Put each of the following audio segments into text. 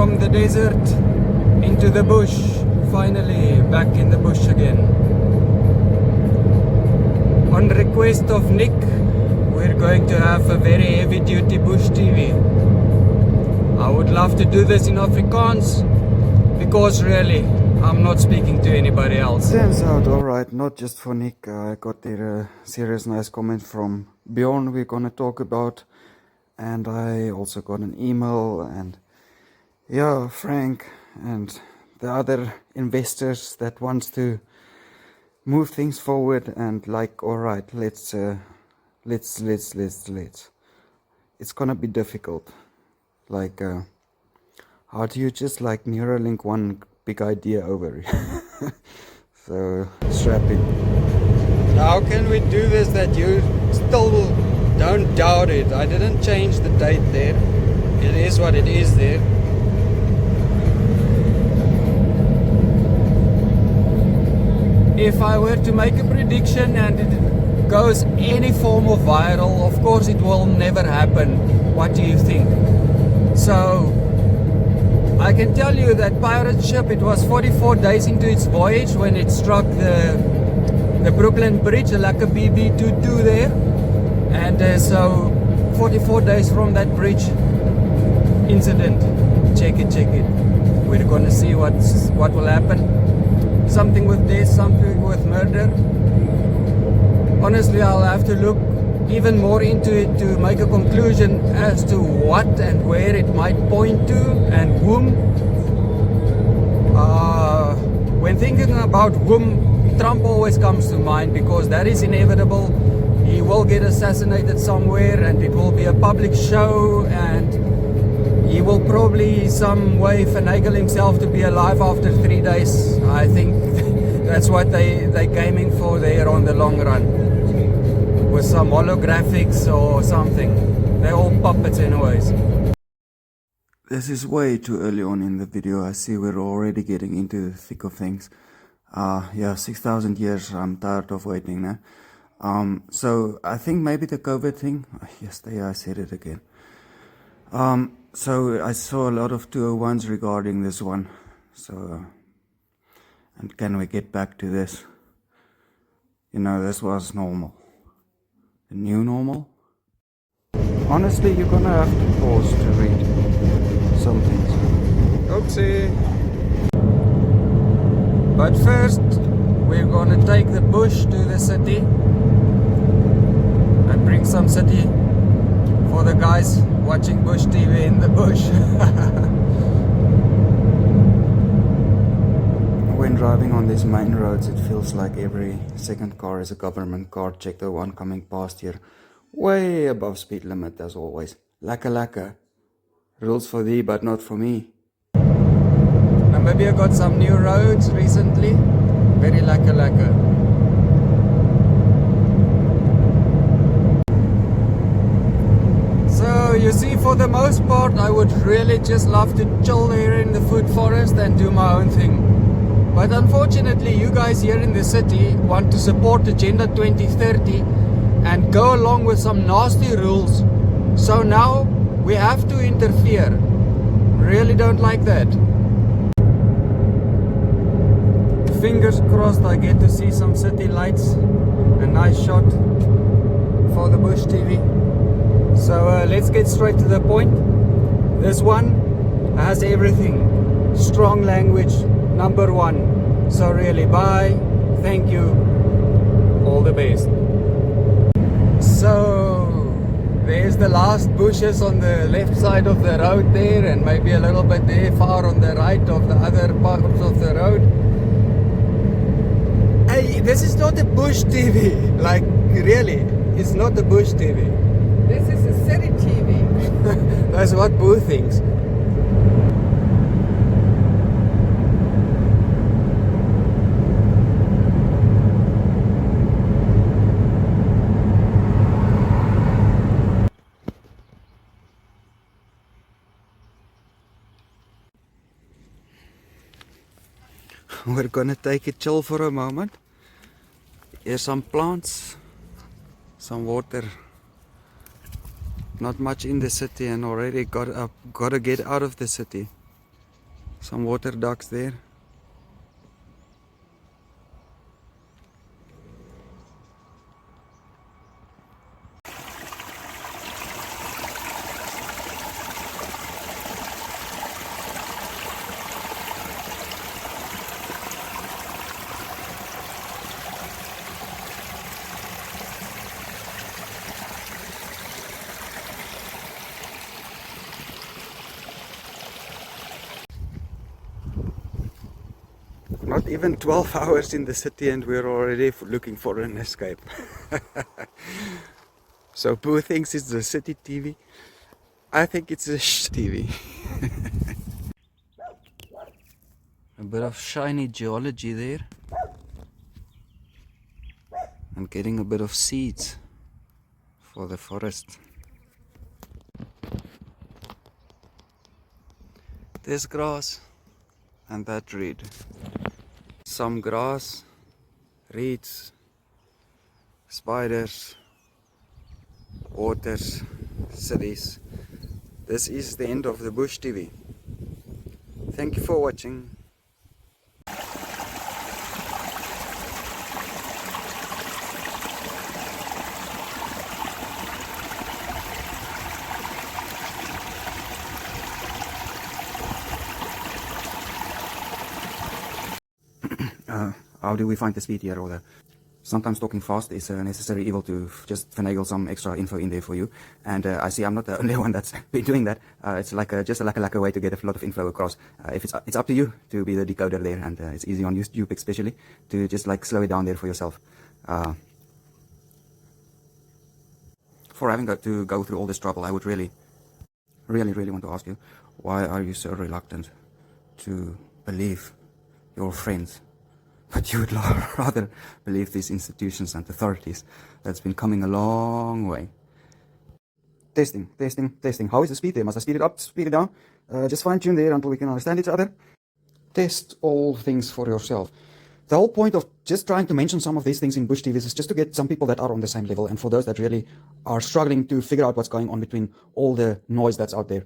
from the desert into the bush, finally back in the bush again. On request of Nick, we're going to have a very heavy duty bush TV. I would love to do this in Afrikaans because really I'm not speaking to anybody else. Turns out alright, not just for Nick. I got there a serious nice comment from Bjorn we're gonna talk about, and I also got an email, and yeah, Frank and the other investors that wants to move things forward, and like, alright, let's it's gonna be difficult. Like how do you just like Neuralink one big idea over? So strap in. How can we do this that you still don't doubt it? I didn't change the date there. It is what it is there. If I were to make a prediction and it goes any form of viral, of course it will never happen. What do you think? So I can tell you that pirate ship, it was 44 days into its voyage when it struck the Brooklyn Bridge, like a BB-22 there, and so 44 days from that bridge incident. Check it. We're gonna see what will happen. Something with death, something with murder. Honestly, I'll have to look even more into it to make a conclusion as to what and where it might point to and whom. When thinking about whom, Trump always comes to mind because that is inevitable. He will get assassinated somewhere and it will be a public show, and he will probably some way finagle himself to be alive after 3 days. I think that's what they're aiming for there on the long run. With some holographics or something. They're all puppets anyways. This is way too early on in the video. I see we're already getting into the thick of things. Yeah, 6,000 years. I'm tired of waiting now. So I think maybe the COVID thing. Yesterday I said it again. So I saw a lot of 201s regarding this one. So, and can we get back to this? You know, this was normal. The new normal? Honestly, you're gonna have to pause to read some things. Oopsie. But first, we're gonna take the bush to the city and bring some city for the guys watching Bush TV in the bush. When driving on these main roads, it feels like every second car is a government car. Check the one coming past here. Way above speed limit as always. Laka. Rules for thee, but not for me. Namibia got some new roads recently. Very laka. You see, for the most part, I would really just love to chill there in the food forest and do my own thing. But unfortunately, you guys here in the city want to support Agenda 2030 and go along with some nasty rules. So now we have to interfere. Really don't like that. Fingers crossed I get to see some city lights. A nice shot for the Bush TV. So let's get straight to the point. This one has everything. Strong language, #1. So really, bye, thank you, all the best. So there's the last bushes on the left side of the road there, and maybe a little bit there far on the right of the other parts of the road. Hey, this is not a Bush TV. Like, really, it's not a Bush TV. This is a city TV. That's what Boo thinks. We're gonna take it chill for a moment. Here's some plants, some water. Not much in the city, and already gotta get out of the city. Some water ducks there. Not even 12 hours in the city and we're already looking for an escape. So Boo thinks it's the city TV. I think it's a TV. A bit of shiny geology there. And getting a bit of seeds for the forest. There's grass and that reed. Some grass, reeds, spiders, waters, cities. This is the end of the Abusetv. Thank you for watching. How do we find the speed here? Or sometimes talking fast is a necessary evil to just finagle some extra info in there for you. And I see I'm not the only one that's been doing that. It's like just a like a way to get a lot of info across. If it's up to you to be the decoder there, and it's easy on YouTube especially to just like slow it down there for yourself. For having to go through all this trouble, I would really want to ask you, why are you so reluctant to believe your friends? But you would rather believe these institutions and authorities that's been coming a long way. Testing. How is the speed there? Must I speed it up, speed it down? Just fine tune there until we can understand each other. Test all things for yourself. The whole point of just trying to mention some of these things in Abusetv is just to get some people that are on the same level, and for those that really are struggling to figure out what's going on between all the noise that's out there.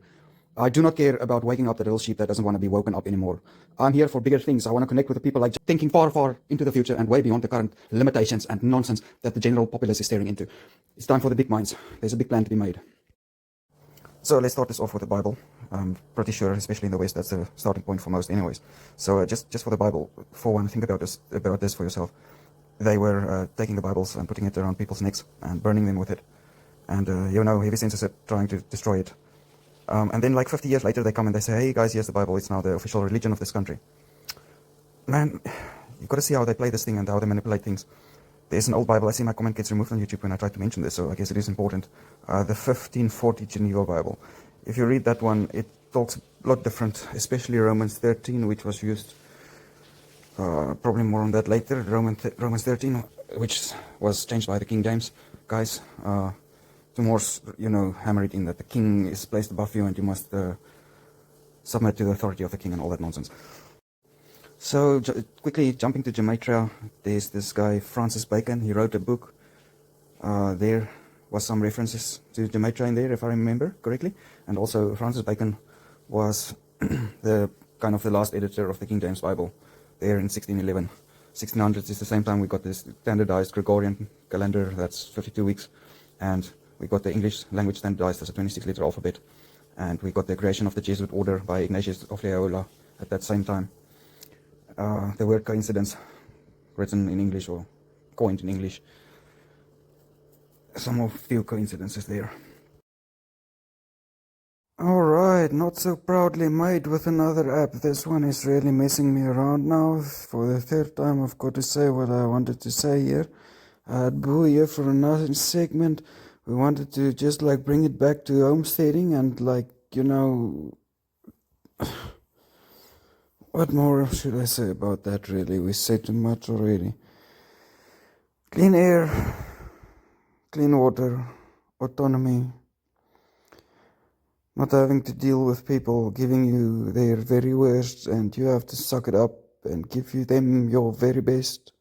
I do not care about waking up the little sheep that doesn't want to be woken up anymore. I'm here for bigger things. I want to connect with the people like thinking far into the future and way beyond the current limitations and nonsense that the general populace is staring into. It's time for the big minds. There's a big plan to be made. So let's start this off with the Bible. I'm pretty sure, especially in the West, that's the starting point for most anyways. So just for the Bible, for one, think about this for yourself. They were taking the Bibles and putting it around people's necks and burning them with it. And heavy censorship trying to destroy it. And then like 50 years later they come and they say, hey guys, here's the Bible, it's now the official religion of this country. Man, you've got to see how they play this thing and how they manipulate things. There's an old Bible, I see my comment gets removed on YouTube when I try to mention this, so I guess it is important. The 1540 Geneva Bible. If you read that one, it talks a lot different, especially Romans 13, which was used, probably more on that later, Romans 13, which was changed by the King James guys. To more, hammer it in that the king is placed above you and you must submit to the authority of the king and all that nonsense. So, quickly jumping to Jamaica, there's this guy, Francis Bacon. He wrote a book. There was some references to Jamaica in there, if I remember correctly. And also, Francis Bacon was the last editor of the King James Bible there in 1611. 1600s is the same time we got this standardized Gregorian calendar, that's 52 weeks. And we got the English language standardized as a 26-letter alphabet. And we got the creation of the Jesuit order by Ignatius of Loyola at that same time. The word coincidence, written in English or coined in English. Some few coincidences there. Alright, not so proudly made with another app. This one is really messing me around now. For the third time I've got to say what I wanted to say here. I had Boo here for another segment. We wanted to just bring it back to homesteading and what more should I say about that really? We said too much already. Clean air, clean water, autonomy, not having to deal with people giving you their very worst and you have to suck it up and give them your very best.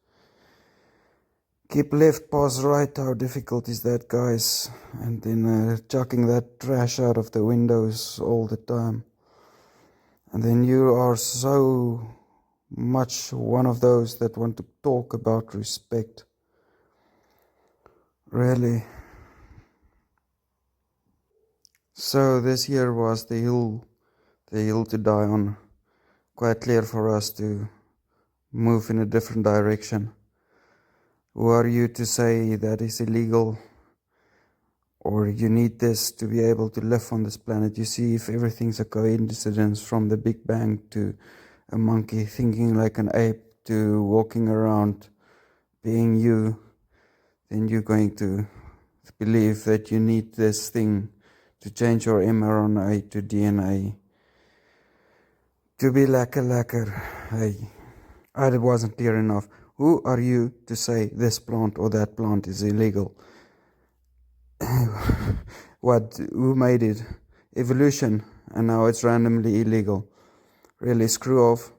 Keep left, pause right, how difficult is that, guys? And then chucking that trash out of the windows all the time. And then you are so much one of those that want to talk about respect. Really. So this year was the hill to die on. Quite clear for us to move in a different direction. Who are you to say that is illegal? Or you need this to be able to live on this planet? You see, if everything's a coincidence from the Big Bang to a monkey thinking like an ape to walking around being you, then you're going to believe that you need this thing to change your mRNA to DNA to be lekker. Hey, I wasn't clear enough. Who are you to say this plant or that plant is illegal? What? Who made it? Evolution, and now it's randomly illegal. Really, screw off.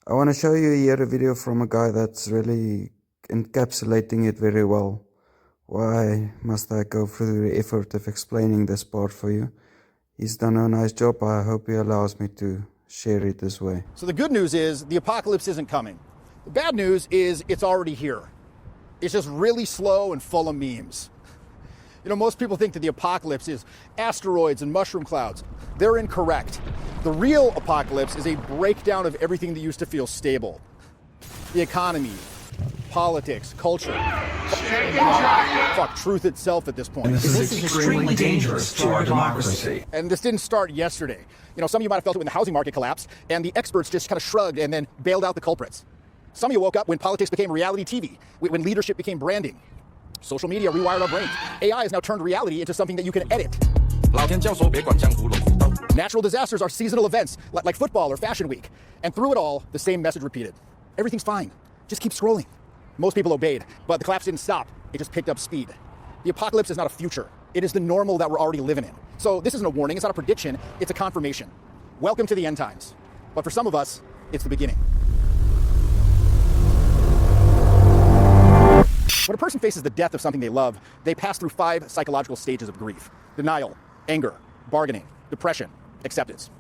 I want to show you here a video from a guy that's really encapsulating it very well. Why must I go through the effort of explaining this part for you? He's done a nice job. I hope he allows me to share it this way. So the good news is the apocalypse isn't coming. The bad news is it's already here. It's just really slow and full of memes. You know, most people think that the apocalypse is asteroids and mushroom clouds. They're incorrect. The real apocalypse is a breakdown of everything that used to feel stable. The economy, politics, culture. Fuck, truth itself at this point. And this is extremely dangerous to our democracy. And this didn't start yesterday. You know, some of you might have felt it when the housing market collapsed and the experts just kind of shrugged and then bailed out the culprits. Some of you woke up when politics became reality TV, when leadership became branding. Social media rewired our brains. AI has now turned reality into something that you can edit. Natural disasters are seasonal events, like football or fashion week. And through it all, the same message repeated. Everything's fine. Just keep scrolling. Most people obeyed, but the collapse didn't stop. It just picked up speed. The apocalypse is not a future. It is the normal that we're already living in. So this isn't a warning. It's not a prediction. It's a confirmation. Welcome to the end times. But for some of us, it's the beginning. When a person faces the death of something they love, they pass through 5 psychological stages of grief: denial, anger, bargaining, depression, acceptance.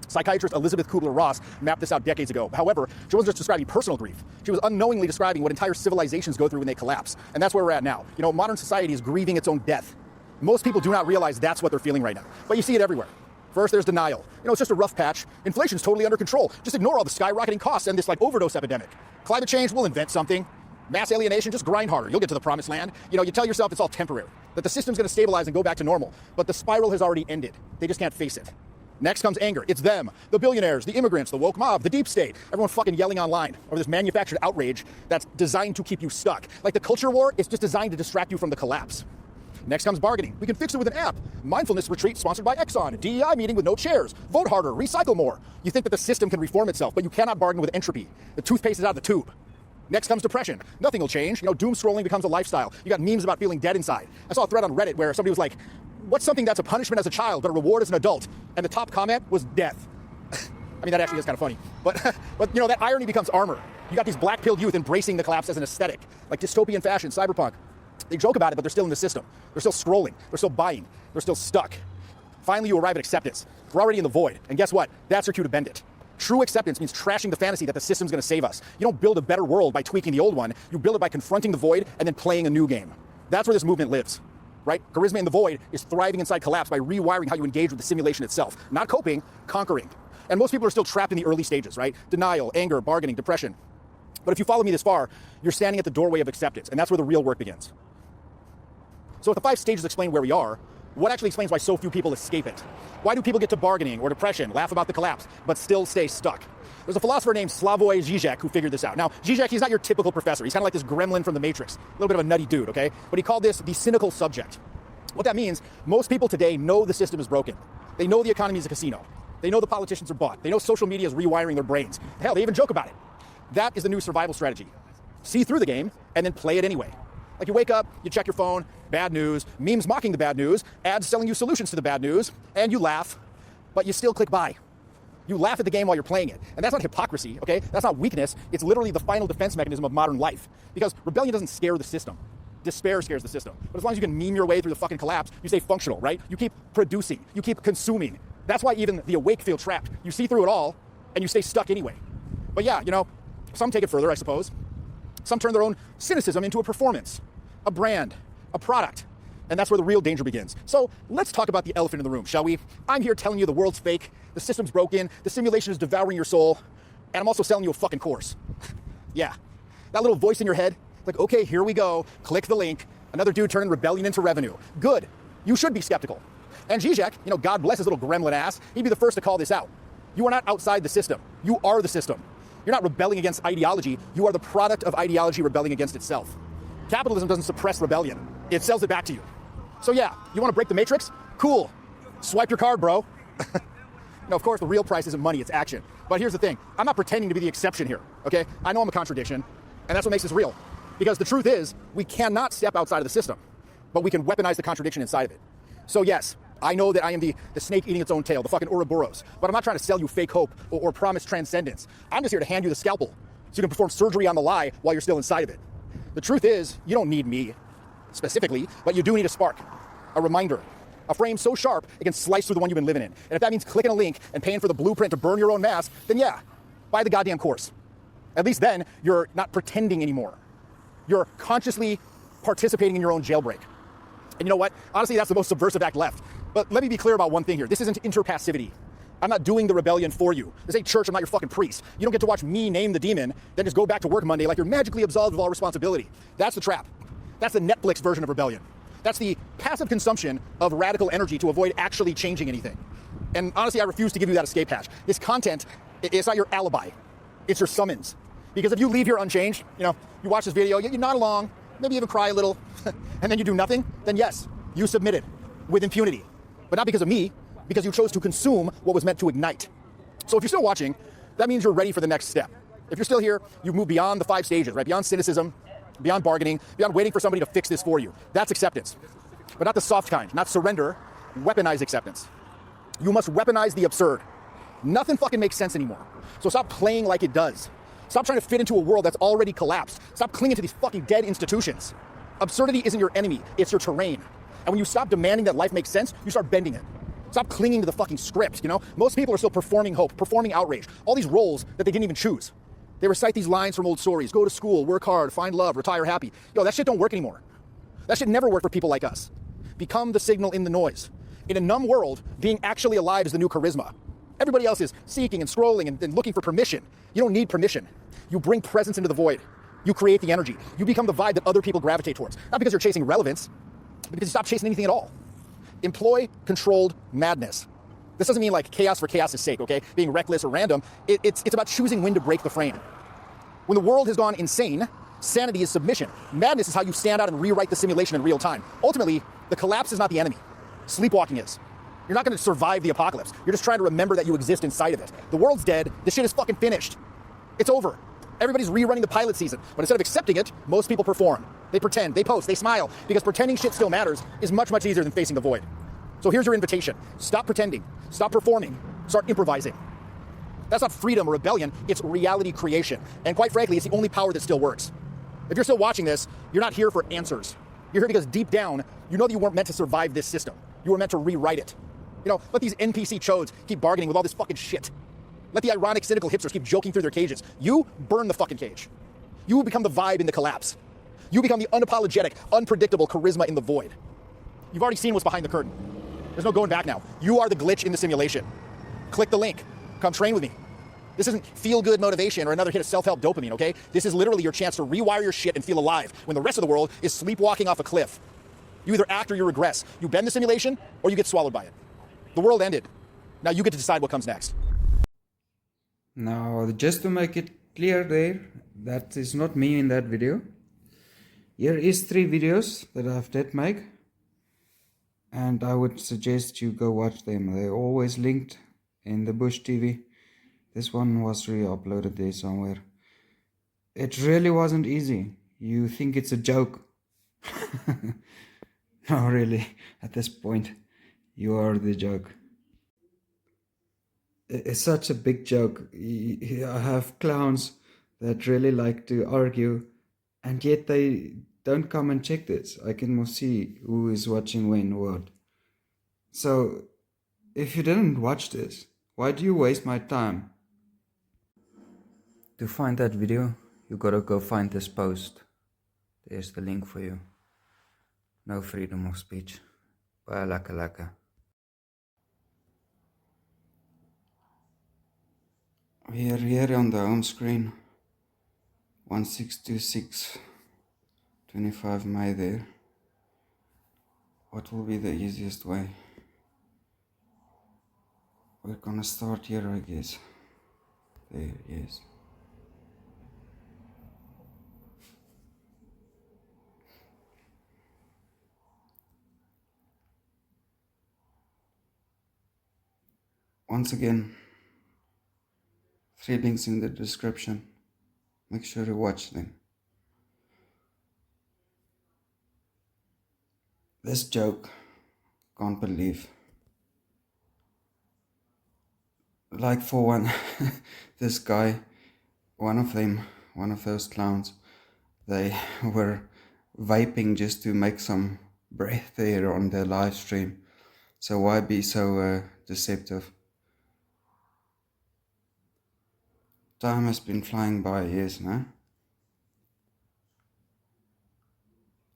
Psychiatrist Elizabeth Kubler-Ross mapped this out decades ago. However, she wasn't just describing personal grief. She was unknowingly describing what entire civilizations go through when they collapse. And that's where we're at now. You know, modern society is grieving its own death. Most people do not realize that's what they're feeling right now. But you see it everywhere. First, there's denial. You know, it's just a rough patch. Inflation's totally under control. Just ignore all the skyrocketing costs and this overdose epidemic. Climate change, we'll invent something. Mass alienation, just grind harder. You'll get to the promised land. You know, you tell yourself it's all temporary, that the system's going to stabilize and go back to normal. But the spiral has already ended. They just can't face it. Next comes anger. It's them, the billionaires, the immigrants, the woke mob, the deep state, everyone fucking yelling online over this manufactured outrage that's designed to keep you stuck. Like the culture war, it's just designed to distract you from the collapse. Next comes bargaining. We can fix it with an app. Mindfulness retreat sponsored by Exxon. DEI meeting with no chairs. Vote harder. Recycle more. You think that the system can reform itself, but you cannot bargain with entropy. The toothpaste is out of the tube. Next comes depression. Nothing will change. You know, doom scrolling becomes a lifestyle. You got memes about feeling dead inside. I saw a thread on Reddit where somebody was like, what's something that's a punishment as a child but a reward as an adult? And the top comment was death. I mean, that actually is kind of funny. But you know, that irony becomes armor. You got these black-pilled youth embracing the collapse as an aesthetic, like dystopian fashion, cyberpunk. They joke about it, but they're still in the system. They're still scrolling. They're still buying. They're still stuck. Finally, you arrive at acceptance. We're already in the void. And guess what? That's your cue to bend it. True acceptance means trashing the fantasy that the system's going to save us. You don't build a better world by tweaking the old one. You build it by confronting the void and then playing a new game. That's where this movement lives, right? Charisma in the void is thriving inside collapse by rewiring how you engage with the simulation itself. Not coping, conquering. And most people are still trapped in the early stages, right? Denial, anger, bargaining, depression. But if you follow me this far, you're standing at the doorway of acceptance, and that's where the real work begins. So if the 5 stages explain where we are, what actually explains why so few people escape it? Why do people get to bargaining or depression, laugh about the collapse, but still stay stuck? There's a philosopher named Slavoj Žižek who figured this out. Now, Žižek, he's not your typical professor. He's kind of like this gremlin from the Matrix. A little bit of a nutty dude, okay? But he called this the cynical subject. What that means, most people today know the system is broken. They know the economy is a casino. They know the politicians are bought. They know social media is rewiring their brains. Hell, they even joke about it. That is the new survival strategy. See through the game and then play it anyway. Like you wake up, you check your phone, bad news, memes mocking the bad news, ads selling you solutions to the bad news, and you laugh, but you still click buy. You laugh at the game while you're playing it. And that's not hypocrisy, okay? That's not weakness. It's literally the final defense mechanism of modern life. Because rebellion doesn't scare the system. Despair scares the system. But as long as you can meme your way through the fucking collapse, you stay functional, right? You keep producing. You keep consuming. That's why even the awake feel trapped. You see through it all, and you stay stuck anyway. But yeah, you know, some take it further, I suppose. Some turn their own cynicism into a performance, a brand, a product. And that's where the real danger begins. So let's talk about the elephant in the room, shall we? I'm here telling you the world's fake, the system's broken, the simulation is devouring your soul, and I'm also selling you a fucking course. Yeah, that little voice in your head, like, okay, here we go, click the link, another dude turning rebellion into revenue. Good, you should be skeptical. And Zizek, you know, God bless his little gremlin ass, he'd be the first to call this out. You are not outside the system, you are the system. You're not rebelling against ideology, you are the product of ideology rebelling against itself. Capitalism doesn't suppress rebellion, it sells it back to you. So yeah, you want to break the matrix? Cool. Swipe your card, bro. No, of course, the real price isn't money, it's action. But here's the thing, I'm not pretending to be the exception here, okay? I know I'm a contradiction, and that's what makes this real. Because the truth is, we cannot step outside of the system, but we can weaponize the contradiction inside of it. So yes, I know that I am the snake eating its own tail, the fucking Ouroboros, but I'm not trying to sell you fake hope or promise transcendence. I'm just here to hand you the scalpel so you can perform surgery on the lie while you're still inside of it. The truth is, you don't need me specifically, but you do need a spark, a reminder, a frame so sharp it can slice through the one you've been living in. And if that means clicking a link and paying for the blueprint to burn your own mask, then yeah, buy the goddamn course. At least then, you're not pretending anymore. You're consciously participating in your own jailbreak. And you know what? Honestly, that's the most subversive act left. But let me be clear about one thing here. This isn't interpassivity. I'm not doing the rebellion for you. This ain't church, I'm not your fucking priest. You don't get to watch me name the demon, then just go back to work Monday like you're magically absolved of all responsibility. That's the trap. That's the Netflix version of rebellion. That's the passive consumption of radical energy to avoid actually changing anything. And honestly, I refuse to give you that escape hatch. This content, it's not your alibi. It's your summons. Because if you leave here unchanged, you know, you watch this video, you nod along, maybe even cry a little, and then you do nothing, then yes, you submitted with impunity. But not because of me, because you chose to consume what was meant to ignite. So if you're still watching, that means you're ready for the next step. If you're still here, you've moved beyond the 5 stages, right? Beyond cynicism, beyond bargaining, beyond waiting for somebody to fix this for you. That's acceptance. But not the soft kind, not surrender, weaponize acceptance. You must weaponize the absurd. Nothing fucking makes sense anymore. So stop playing like it does. Stop trying to fit into a world that's already collapsed. Stop clinging to these fucking dead institutions. Absurdity isn't your enemy, it's your terrain. And when you stop demanding that life makes sense, you start bending it. Stop clinging to the fucking script, you know? Most people are still performing hope, performing outrage, all these roles that they didn't even choose. They recite these lines from old stories, go to school, work hard, find love, retire happy. Yo, that shit don't work anymore. That shit never worked for people like us. Become the signal in the noise. In a numb world, being actually alive is the new charisma. Everybody else is seeking and scrolling and looking for permission. You don't need permission. You bring presence into the void. You create the energy. You become the vibe that other people gravitate towards. Not because you're chasing relevance, but because you stop chasing anything at all. Employ controlled madness. This doesn't mean like chaos for chaos' sake, okay? Being reckless or random. It's about choosing when to break the frame. When the world has gone insane, sanity is submission. Madness is how you stand out and rewrite the simulation in real time. Ultimately, the collapse is not the enemy. Sleepwalking is. You're not going to survive the apocalypse. You're just trying to remember that you exist inside of it. The world's dead. This shit is fucking finished. It's over. Everybody's rerunning the pilot season. But instead of accepting it, most people perform. They pretend, they post, they smile. Because pretending shit still matters is much, much easier than facing the void. So here's your invitation. Stop pretending. Stop performing. Start improvising. That's not freedom or rebellion. It's reality creation. And quite frankly, it's the only power that still works. If you're still watching this, you're not here for answers. You're here because deep down, you know that you weren't meant to survive this system. You were meant to rewrite it. You know, let these NPC chodes keep bargaining with all this fucking shit. Let the ironic, cynical hipsters keep joking through their cages. You burn the fucking cage. You become the vibe in the collapse. You become the unapologetic, unpredictable charisma in the void. You've already seen what's behind the curtain. There's no going back now. You are the glitch in the simulation. Click the link. Come train with me. This isn't feel-good motivation or another hit of self-help dopamine, okay? This is literally your chance to rewire your shit and feel alive when the rest of the world is sleepwalking off a cliff. You either act or you regress. You bend the simulation or you get swallowed by it. The world ended. Now you get to decide what comes next. Now, just to make it clear there, that is not me in that video. Here is 3 videos that I did make. And I would suggest you go watch them. They're always linked in the Abusetv. This one was re-uploaded there somewhere. It really wasn't easy. You think it's a joke. No, really, at this point, you are the joke. It's such a big joke. I have clowns that really like to argue, and yet they don't come and check this. I can see who is watching when, what. So, If you didn't watch this, why do you waste my time? To find that video, you gotta go find this post. There's the link for you. No freedom of speech. Bye, laka laka. We are here on the home screen. 1626 25 May there. What will be the easiest way? We're gonna start here, I guess. There, yes. Once again, 3 links in the description. Make sure you watch them. This joke, can't believe. Like for one, this guy, one of those clowns, they were vaping just to make some breath there on their live stream. So why be so deceptive? Time has been flying by, yes, no?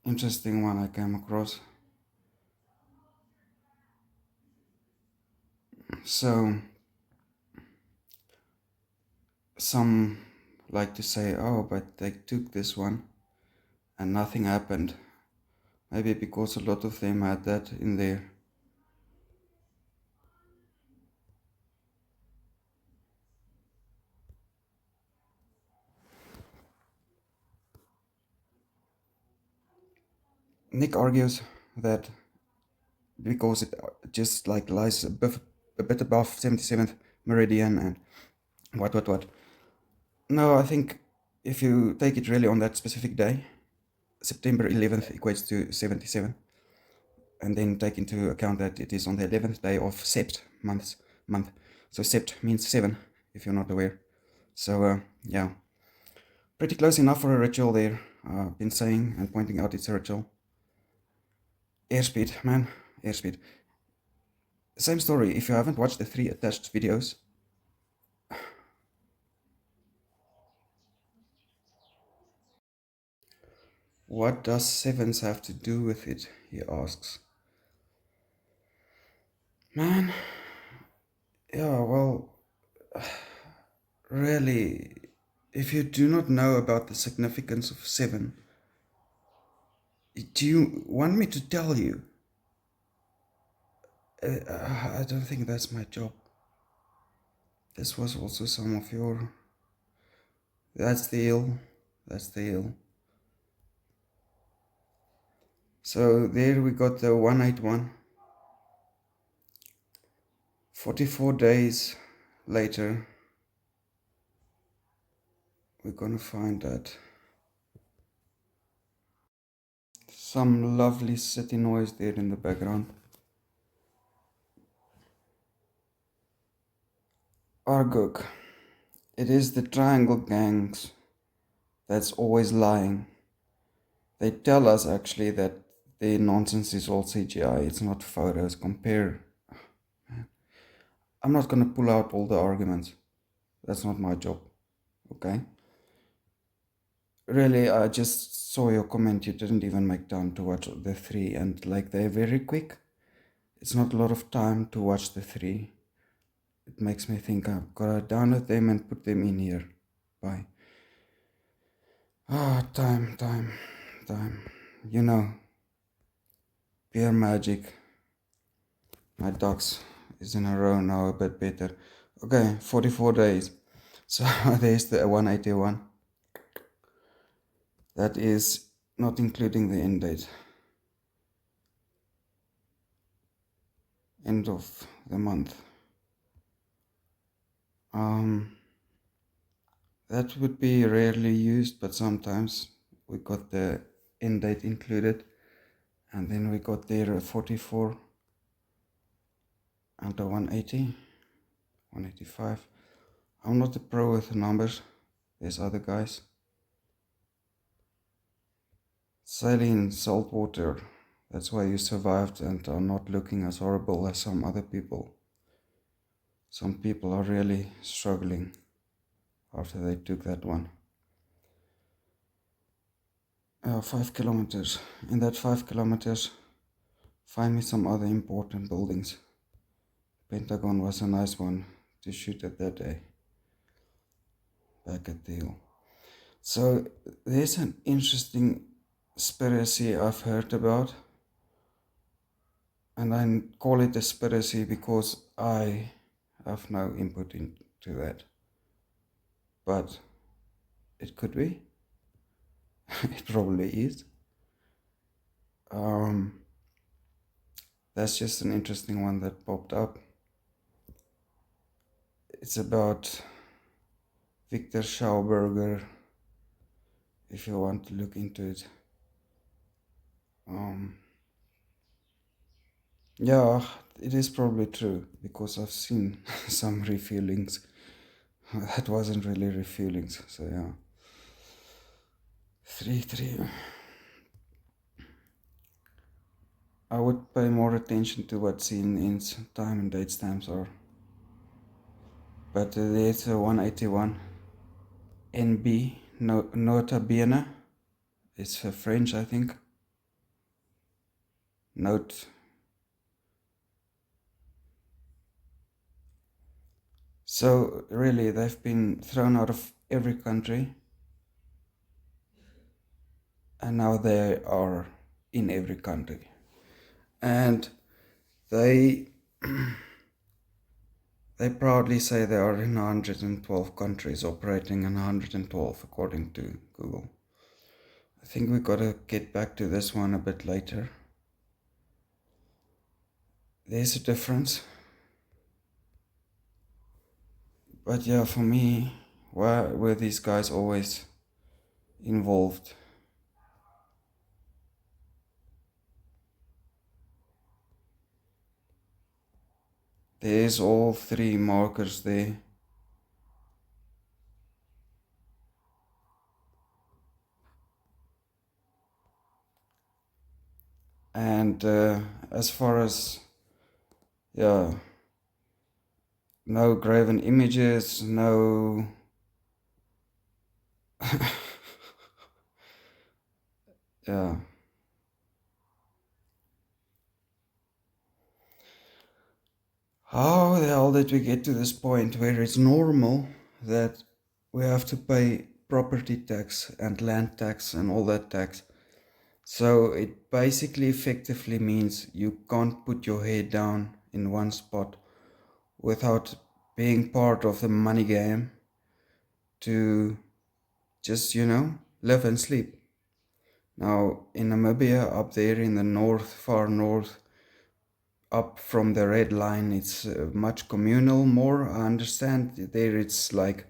Interesting one I came across. So, some like to say, oh, but they took this one and nothing happened. Maybe because a lot of them had that in there. Nick argues that because it just like lies a bit above 77th meridian and what. No, I think if you take it really on that specific day, September 11th equates to 77, and then take into account that it is on the 11th day of Sept month. So Sept means 7, if you're not aware. So yeah, pretty close enough for a ritual there. Been saying and pointing out it's a ritual. Airspeed, man, airspeed. Same story, if you haven't watched the 3 attached videos. What does sevens have to do with it, he asks. Man, yeah, well, really, if you do not know about the significance of 7, do you want me to tell you? I don't think that's my job. This was also some of your... That's the ill. So there we got the 181. 44 days later, we're gonna find that. Some lovely city noise there in the background. Argok. It is the triangle gangs that's always lying. They tell us actually that the nonsense is all CGI, it's not photos. Compare. I'm not gonna pull out all the arguments. That's not my job. Okay? Really, I just saw your comment. You didn't even make time to watch the 3, and like they're very quick. It's not a lot of time to watch the 3. It makes me think I've gotta download them and put them in here. Bye. Time. You know, pure magic. My ducks is in a row now, a bit better. Okay, 44 days. So there's the 181. That is not including the end date. End of the month. That would be rarely used, but sometimes we got the end date included, and then we got there a 44 and a 180, 185. I'm not a pro with the numbers. There's other guys. Saline, salt water. That's why you survived and are not looking as horrible as some other people. some people are really struggling after they took that one. 5 kilometers. In that 5 kilometers, find me some other important buildings. Pentagon was a nice one to shoot at that day, back at the hill. So there's an interesting conspiracy I've heard about, and I call it a conspiracy because I have no input into that. But it could be. It probably is. That's just an interesting one that popped up. It's about Victor Schauberger, if you want to look into it. Yeah, it is probably true, because I've seen some refuelings that wasn't really refuelings, so yeah. 3-3. I would pay more attention to what CNN's time and date stamps are. But there's a 181 NB, Nota Bene. It's French, I think. Note. So really, they've been thrown out of every country, and now they are in every country. And they proudly say they are in 112 countries, operating in 112 according to Google. I think we gotta get back to this one a bit later. There's a difference. But yeah, for me, why were these guys always involved? There's all three markers there. And as far as, yeah, no graven images, no yeah. How the hell did we get to this point where it's normal that we have to pay property tax and land tax and all that tax? So it basically effectively means you can't put your head down in one spot without being part of the money game to just, live and sleep. Now, in Namibia, up there in the north, far north, up from the red line, it's much communal more. I understand there it's like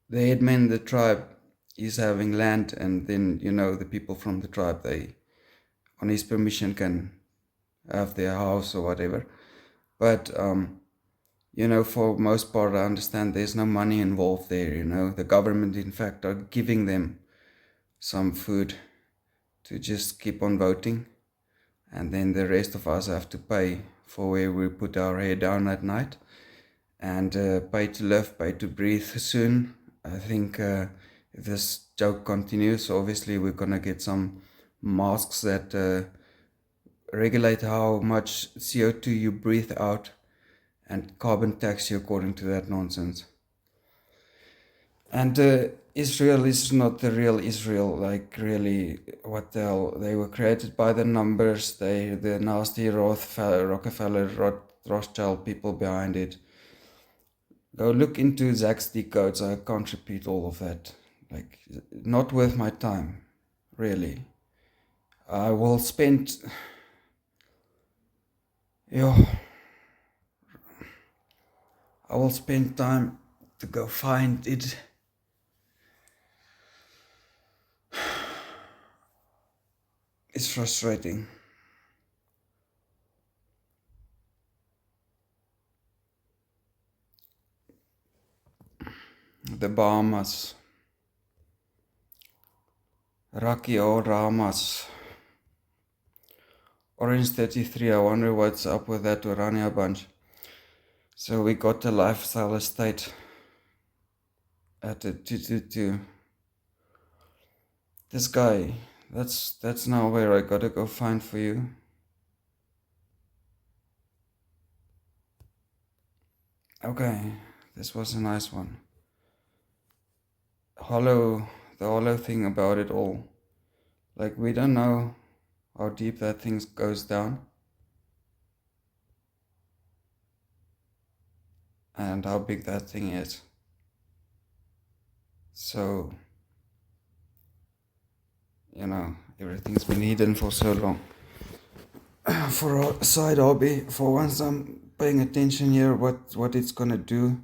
the headman, the tribe, is having land, and then, the people from the tribe, they, on his permission, can have their house or whatever. But, for most part, I understand there's no money involved there, The government, in fact, are giving them some food to just keep on voting. And then the rest of us have to pay for where we put our head down at night. And pay to live, pay to breathe soon. I think if this joke continues, obviously we're going to get some masks that regulate how much CO2 you breathe out and carbon tax you according to that nonsense. And Israel is not the real Israel, like really, what the hell, they were created by the numbers, the nasty Rockefeller, Rothschild people behind it. Go look into Zach's decodes, I can't repeat all of that, like, not worth my time, really. I will spend, time to go find it. It's frustrating. The Bahamas. Rocky Oramas. Orange 33, I wonder what's up with that Orania bunch. So we got the lifestyle estate at the 222. This guy, that's now where I gotta go find for you. Okay, this was a nice one. The hollow thing about it all. Like, we don't know how deep that thing goes down. And how big that thing is. So, everything's been hidden for so long. For a side hobby, for once I'm paying attention here what it's gonna do.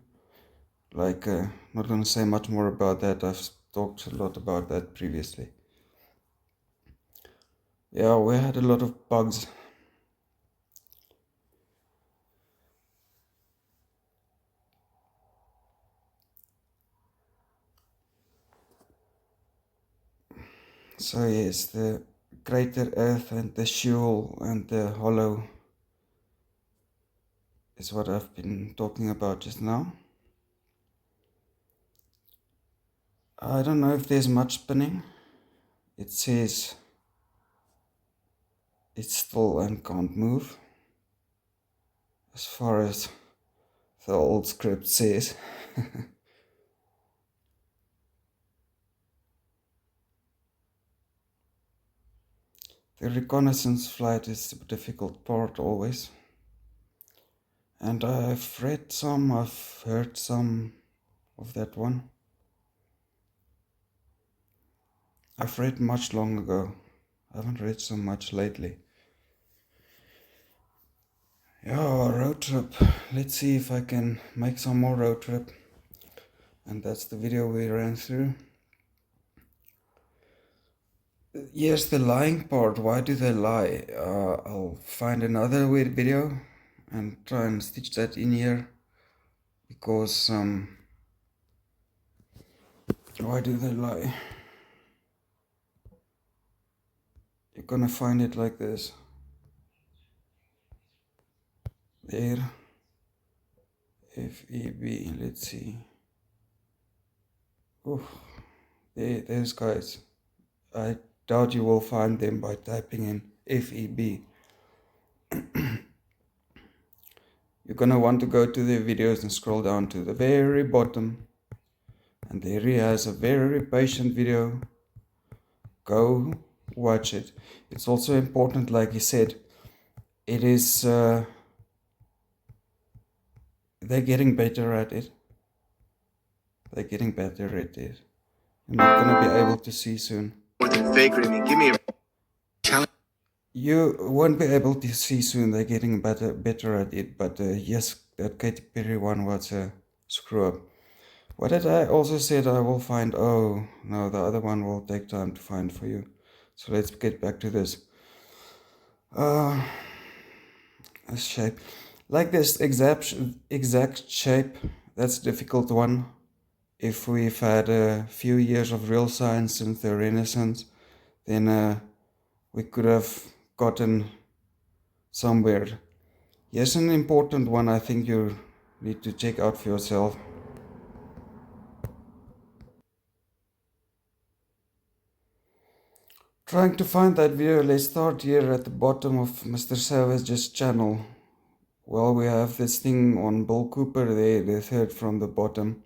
Like, not gonna say much more about that. I've talked a lot about that previously. Yeah, we had a lot of bugs. So yes, the crater earth and the sheol and the hollow is what I've been talking about just now. I don't know if there's much spinning. It says it's still and can't move, as far as the old script says. The reconnaissance flight is the difficult part always. And I've read some, I've heard some of that one. I've read much long ago. I haven't read so much lately. Yeah, road trip. Let's see if I can make some more road trip. And that's the video we ran through. Yes, the lying part. Why do they lie? I'll find another weird video and try and stitch that in here. Because, why do they lie? You're gonna find it like this. There. FEB, let's see. Oh, there's guys. I doubt you will find them by typing in FEB. You're gonna want to go to their videos and scroll down to the very bottom. And there he has a very patient video. Go watch it. It's also important, like he said, it is, they're getting better at it. They're getting better at it. You're not gonna be able to see soon. You won't be able to see soon. They're getting better at it. But yes, that Katy Perry one was a screw up. What did I also said I will find? Oh no, the other one will take time to find for you. So let's get back to this. A shape like this exact shape. That's a difficult one. If we've had a few years of real science since the Renaissance, then we could have gotten somewhere. Here's an important one I think you need to check out for yourself. Trying to find that video. Let's start here at the bottom of Mr. Savage's channel. Well, we have this thing on Bill Cooper there, the third from the bottom.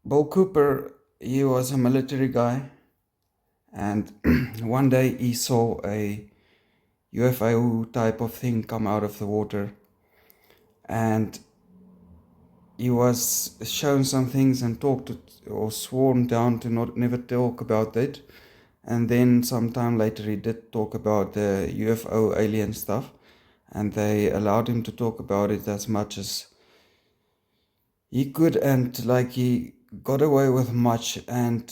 Bill Cooper, he was a military guy, and one day he saw a UFO type of thing come out of the water, and he was shown some things and talked to, or sworn down to never talk about it. And then sometime later he did talk about the UFO alien stuff, and they allowed him to talk about it as much as he could, and like he got away with much. And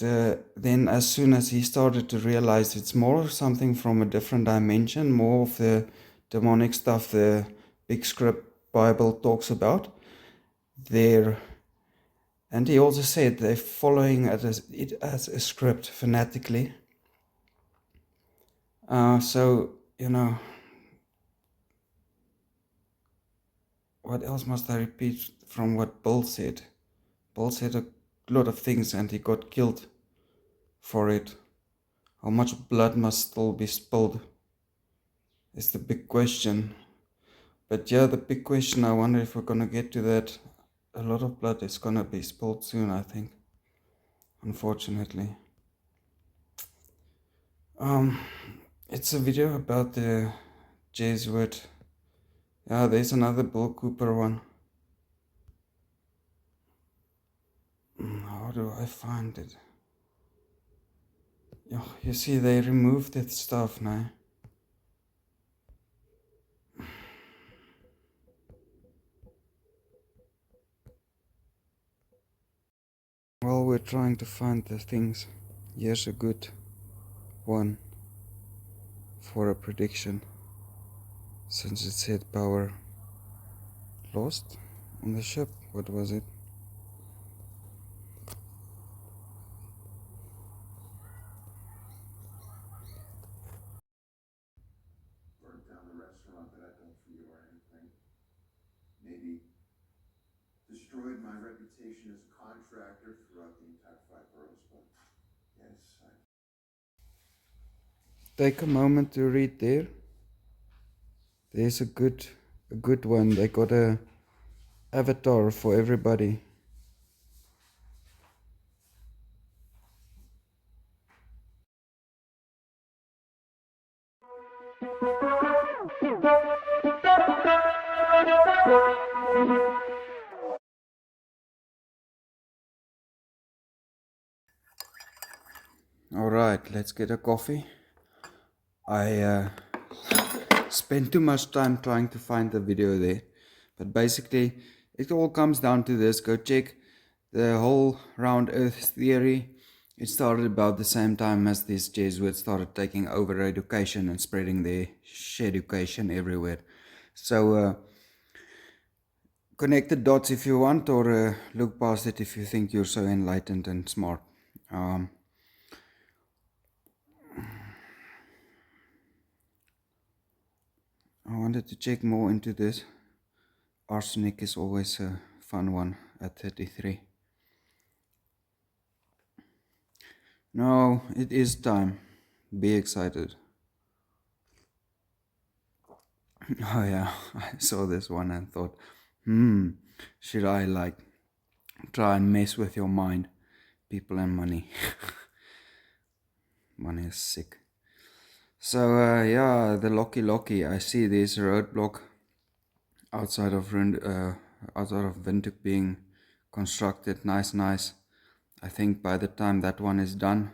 then as soon as he started to realize it's more something from a different dimension, more of the demonic stuff the big script Bible talks about there. And he also said they're following it as a script fanatically. So, what else must I repeat from what Bill said? Bill said a lot of things and he got killed for it. How much blood must still be spilled is the big question. But yeah, the big question, I wonder if we're gonna get to that. A lot of blood is gonna be spilled soon, I think. Unfortunately. It's a video about the Jesuit. Yeah, there's another Bill Cooper one. How do I find it? You see, they removed that stuff now. While we're trying to find the things, here's a good one for a prediction. Since it said power lost on the ship, what was it? Burnt down the restaurant that I built for you or anything. Maybe destroyed my reputation as a contractor throughout the entire 5 boroughs, but yes, I... Take a moment to read there. There's a good one. They got a avatar for everybody. Alright, let's get a coffee. I spent too much time trying to find the video there. But basically, it all comes down to this. Go check the whole round earth theory. It started about the same time as these Jesuits started taking over education and spreading their education everywhere. So connect the dots if you want, or look past it if you think you're so enlightened and smart. I wanted to check more into this. Arsenic is always a fun one at 33. No, it is time. Be excited. Oh yeah, I saw this one and thought, should I try and mess with your mind? People and money. Money is sick. So yeah, the Loki. I see there's a roadblock outside of Windhoek being constructed. Nice. I think by the time that one is done,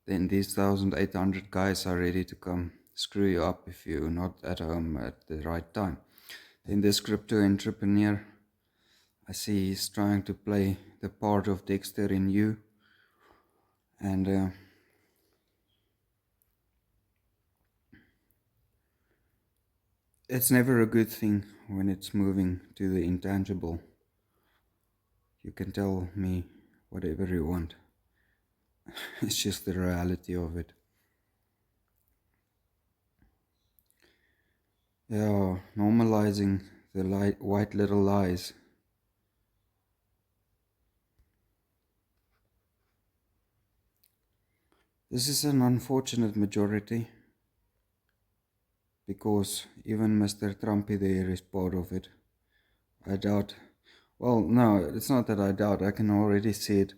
then these 1,800 guys are ready to come screw you up if you're not at home at the right time. Then this crypto entrepreneur, I see he's trying to play the part of Dexter in You, and it's never a good thing when it's moving to the intangible. You can tell me whatever you want. It's just the reality of it. Yeah, normalizing the white little lies. This is an unfortunate majority, because even Mr. Trumpy there is part of it. I doubt, well, no, it's not that I doubt, I can already see it.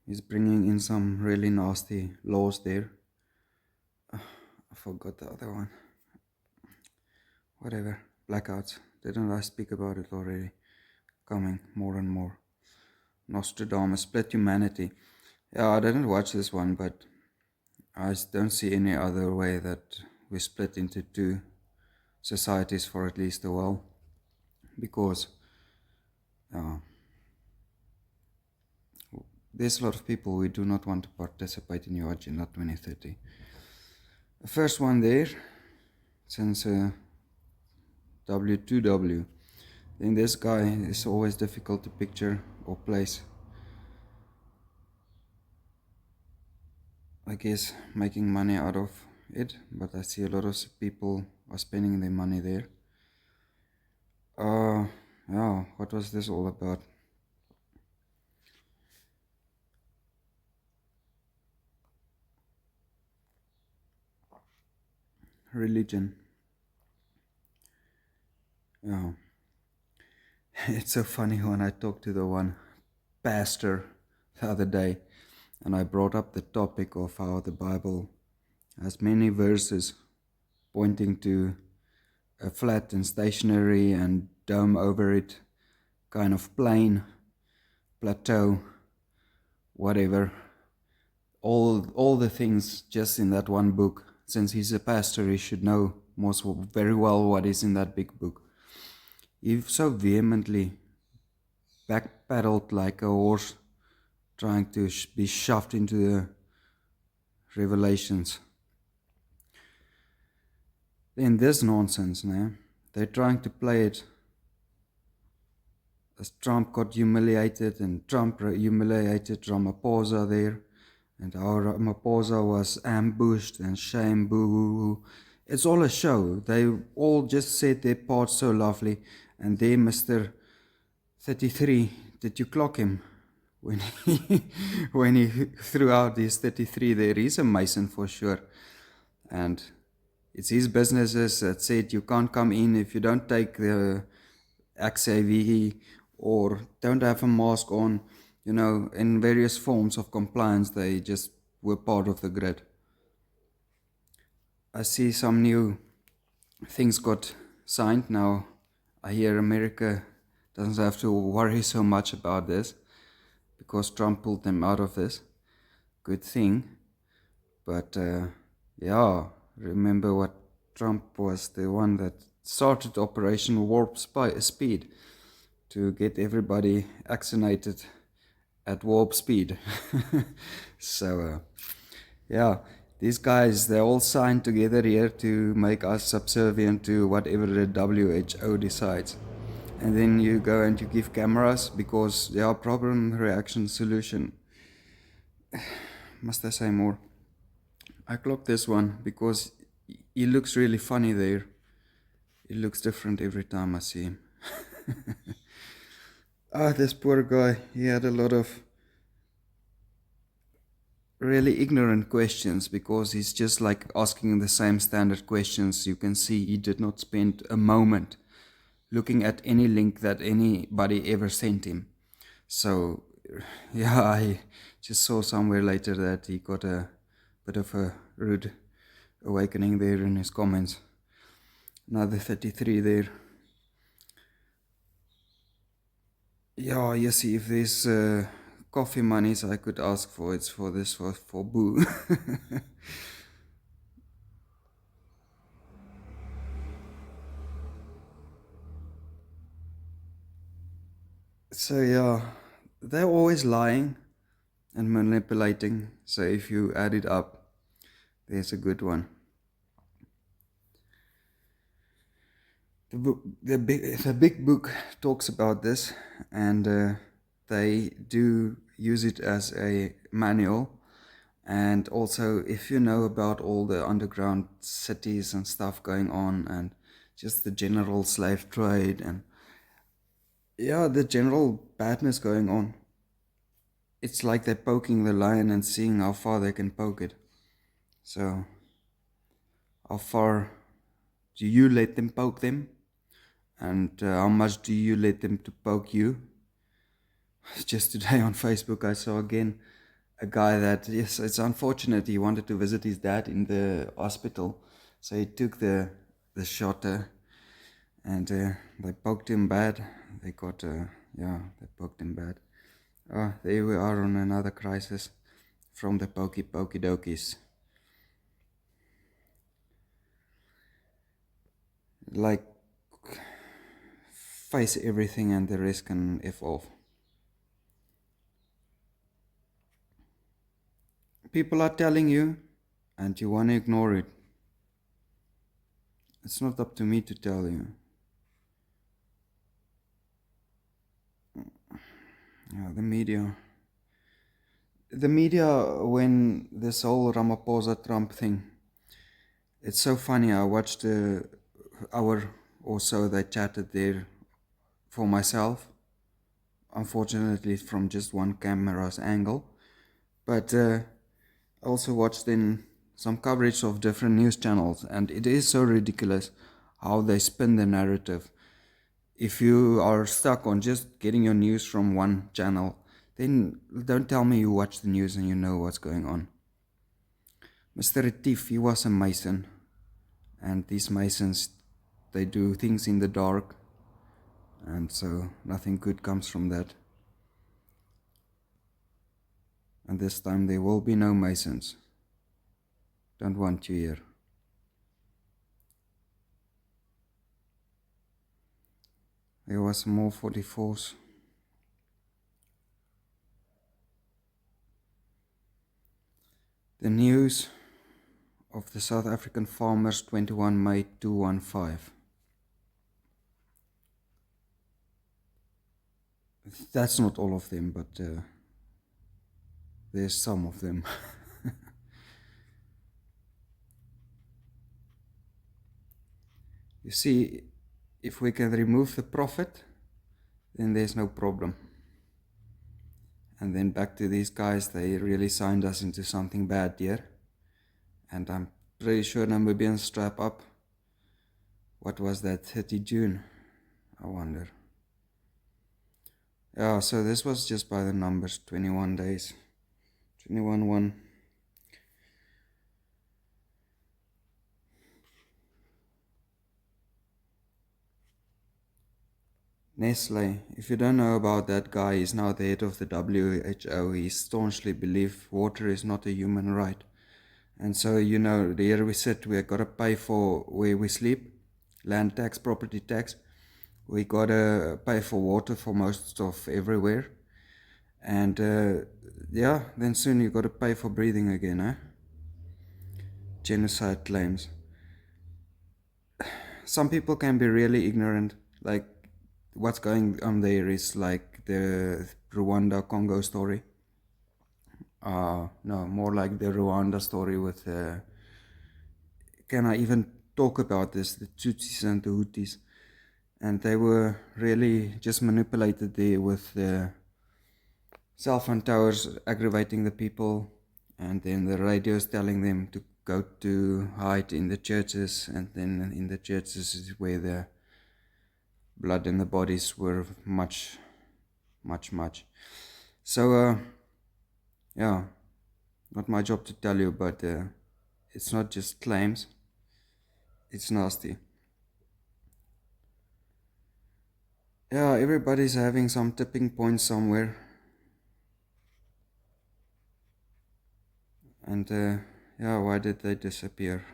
He's bringing in some really nasty laws there. I forgot the other one. Whatever, blackouts. Didn't I speak about it already? Coming more and more. Nostradamus, split humanity. Yeah, I didn't watch this one, but I don't see any other way that we split into two societies for at least a while, because there's a lot of people who do not want to participate in your Agenda 2030. The first one there, since W2W, then this guy is always difficult to picture or place. I guess making money out of it, but I see a lot of people are spending their money there. yeah, what was this all about? Religion. Yeah. It's so funny when I talked to the one pastor the other day, and I brought up the topic of how the Bible has many verses pointing to a flat and stationary and dome over it kind of plain, plateau, whatever. All the things just in that one book. Since he's a pastor, he should know most very well what is in that big book. He so vehemently backpedaled like a horse trying to be shoved into the revelations. Then this nonsense, they're trying to play it as Trump got humiliated and Trump humiliated Ramaphosa there, and how Ramaphosa was ambushed and shame, boo. It's all a show. They all just said their part so lovely, and there, Mr. 33, did you clock him? When when he threw out his 33 there, he's a Mason for sure. And it's his businesses that said you can't come in if you don't take the AbusetV or don't have a mask on. In various forms of compliance, they just were part of the grid. I see some new things got signed now. I hear America doesn't have to worry so much about this because Trump pulled them out of this. Good thing. But yeah, remember what Trump was the one that started Operation Warp Speed to get everybody vaccinated at warp speed. So yeah, these guys, they all signed together here to make us subservient to whatever the WHO decides. And then you go and you give cameras because they are problem, reaction, solution. Must I say more? I clocked this one because he looks really funny there. He looks different every time I see him. This poor guy, he had a lot of really ignorant questions because he's just like asking the same standard questions. You can see he did not spend a moment looking at any link that anybody ever sent him. So yeah, I just saw somewhere later that he got a bit of a rude awakening there in his comments. Another 33 there. Yeah, you see, if there's coffee monies I could ask for, it's for this, for Boo. So yeah, they're always lying and manipulating. So if you add it up, there's a good one. The big book talks about this, and they do use it as a manual. And also, if you know about all the underground cities and stuff going on, and just the general slave trade, and yeah, the general badness going on, it's like they're poking the lion and seeing how far they can poke it. So, how far do you let them poke them? And how much do you let them to poke you? Just today on Facebook I saw again a guy that, yes, it's unfortunate, he wanted to visit his dad in the hospital, so he took the shot and they poked him bad. They poked him bad. There we are on another crisis from the pokey dokies. Like, face everything and the rest can F off. People are telling you and you want to ignore it. It's not up to me to tell you. Yeah, the media, when this whole Ramaphosa Trump thing, it's so funny. I watched an hour or so they chatted there for myself, unfortunately from just one camera's angle, but I also watched in some coverage of different news channels, and it is so ridiculous how they spin the narrative. If you are stuck on just getting your news from one channel, then don't tell me you watch the news and you know what's going on. Mr. Retief, he was a mason, and these masons, they do things in the dark, and so nothing good comes from that. And this time there will be no masons. Don't want you here. There was more 44s. The news of the South African farmers, 21 May 215. That's not all of them, but there's some of them. You see, if we can remove the prophet, then there's no problem. And then back to these guys, they really signed us into something bad here. And I'm pretty sure Namibians strap up. What was that, 30 June? I wonder. Yeah, so this was just by the numbers, 21 days. 21-1. Nestle, if you don't know about that guy, he's now the head of the WHO. He staunchly believes water is not a human right. And so, you know, here we sit, we got to pay for where we sleep, land tax, property tax. We got to pay for water for most of everywhere. And yeah, then soon you got to pay for breathing again, eh? Genocide claims. Some people can be really ignorant, like what's going on there is like the Rwanda-Congo story. No, more like the Rwanda story with, can I even talk about this, the Tutsis and the Hutus. And they were really just manipulated there with the cell phone towers aggravating the people, and then the radios telling them to go to hide in the churches, and then in the churches is where the blood and the bodies were much. So, yeah, not my job to tell you, but it's not just claims, it's nasty. Yeah, everybody's having some tipping point somewhere. And yeah, why did they disappear?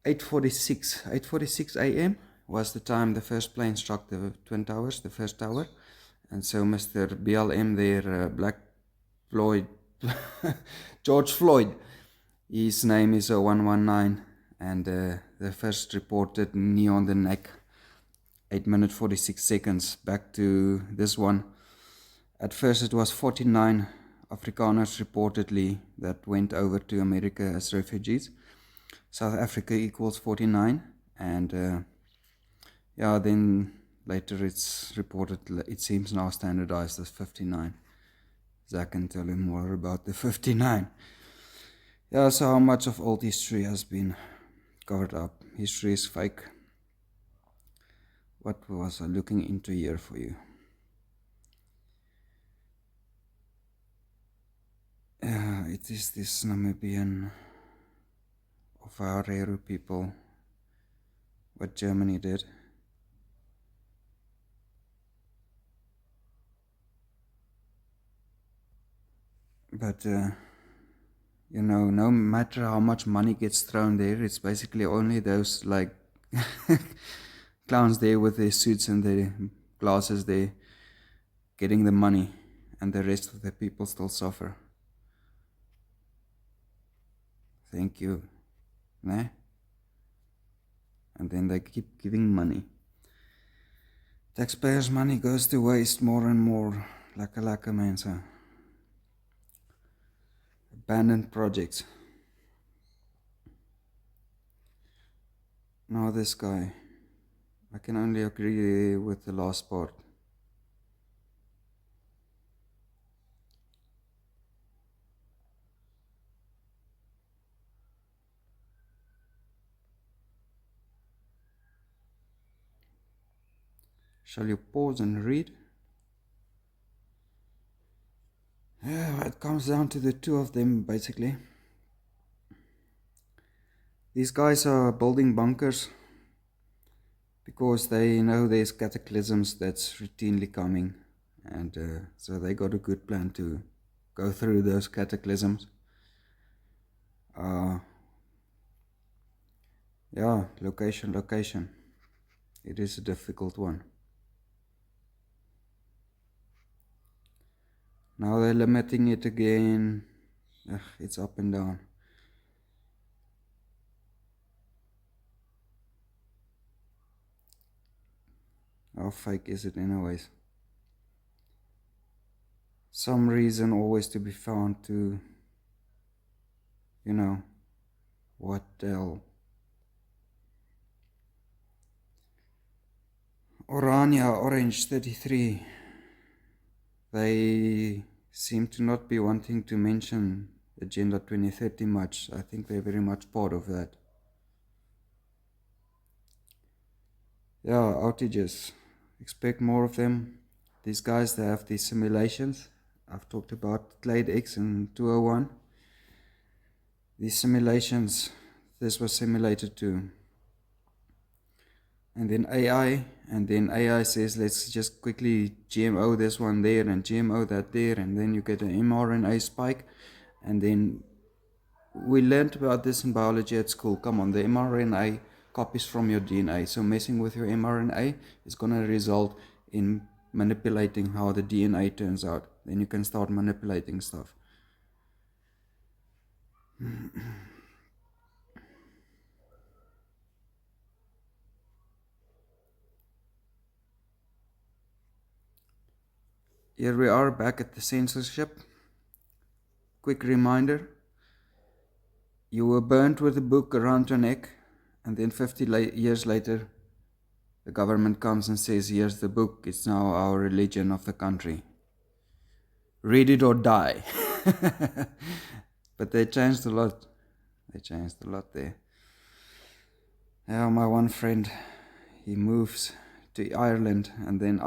8:46 a.m. was the time the first plane struck the Twin Towers, the first tower. And so Mr. BLM there, Black Floyd, George Floyd, his name is 119, and the first reported knee on the neck, 8 minutes 46 seconds. Back to this one. At first it was 49 Afrikaners reportedly that went over to America as refugees. South Africa equals 49, and yeah, then later it's reported, it seems now standardized as 59. Zach can tell you more about the 59. Yeah, so how much of old history has been covered up? History is fake. What was I looking into here for you? It is this Namibian of our Heru people, what Germany did. But you know, no matter how much money gets thrown there, it's basically only those like clowns there with their suits and their glasses there getting the money, and the rest of the people still suffer. Thank you. Nah? And then they keep giving money. Taxpayers' money goes to waste more and more. Laka mense. Abandoned projects. Now this guy. I can only agree with the last part. Shall you pause and read? Yeah, it comes down to the two of them basically. These guys are building bunkers because they know there's cataclysms that's routinely coming, and so they got a good plan to go through those cataclysms. Yeah, location. It is a difficult one. Now they're limiting it again. Ugh, it's up and down. How fake is it anyways? Some reason always to be found to, what the hell. Orania Orange 33. They seem to not be wanting to mention Agenda 2030 much. I think they're very much part of that. Yeah, outages. Expect more of them. These guys, they have these simulations. I've talked about Clade X and 201. These simulations, this was simulated too. And then AI says, let's just quickly GMO this one there and GMO that there, and then you get an mRNA spike. And then we learned about this in biology at school. Come on, the mRNA copies from your DNA. So messing with your mRNA is going to result in manipulating how the DNA turns out. Then you can start manipulating stuff. Here we are back at the censorship. Quick reminder. You were burnt with a book around your neck, and then 50 years later, the government comes and says, here's the book, it's now our religion of the country. Read it or die. But they changed a lot. They changed a lot there. Yeah, my one friend, he moves to Ireland, and then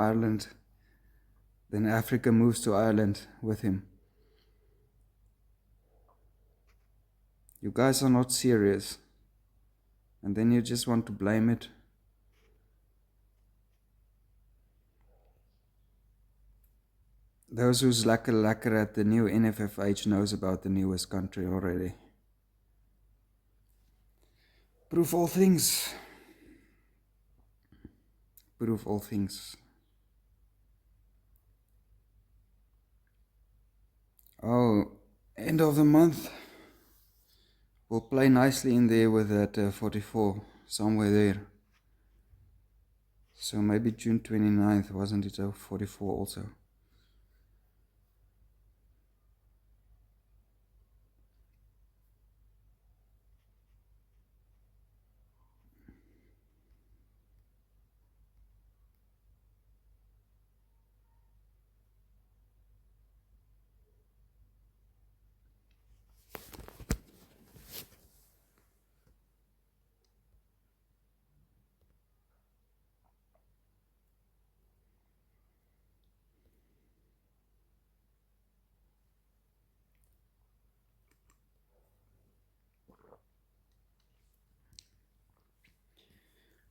Africa moves to Ireland with him. You guys are not serious. And then you just want to blame it. Those who's lekker at the new NFFH knows about the newest country already. Proof all things. Proof all things. Oh, end of the month. We'll play nicely in there with that 44, somewhere there. So maybe June 29th, wasn't it? 44 also.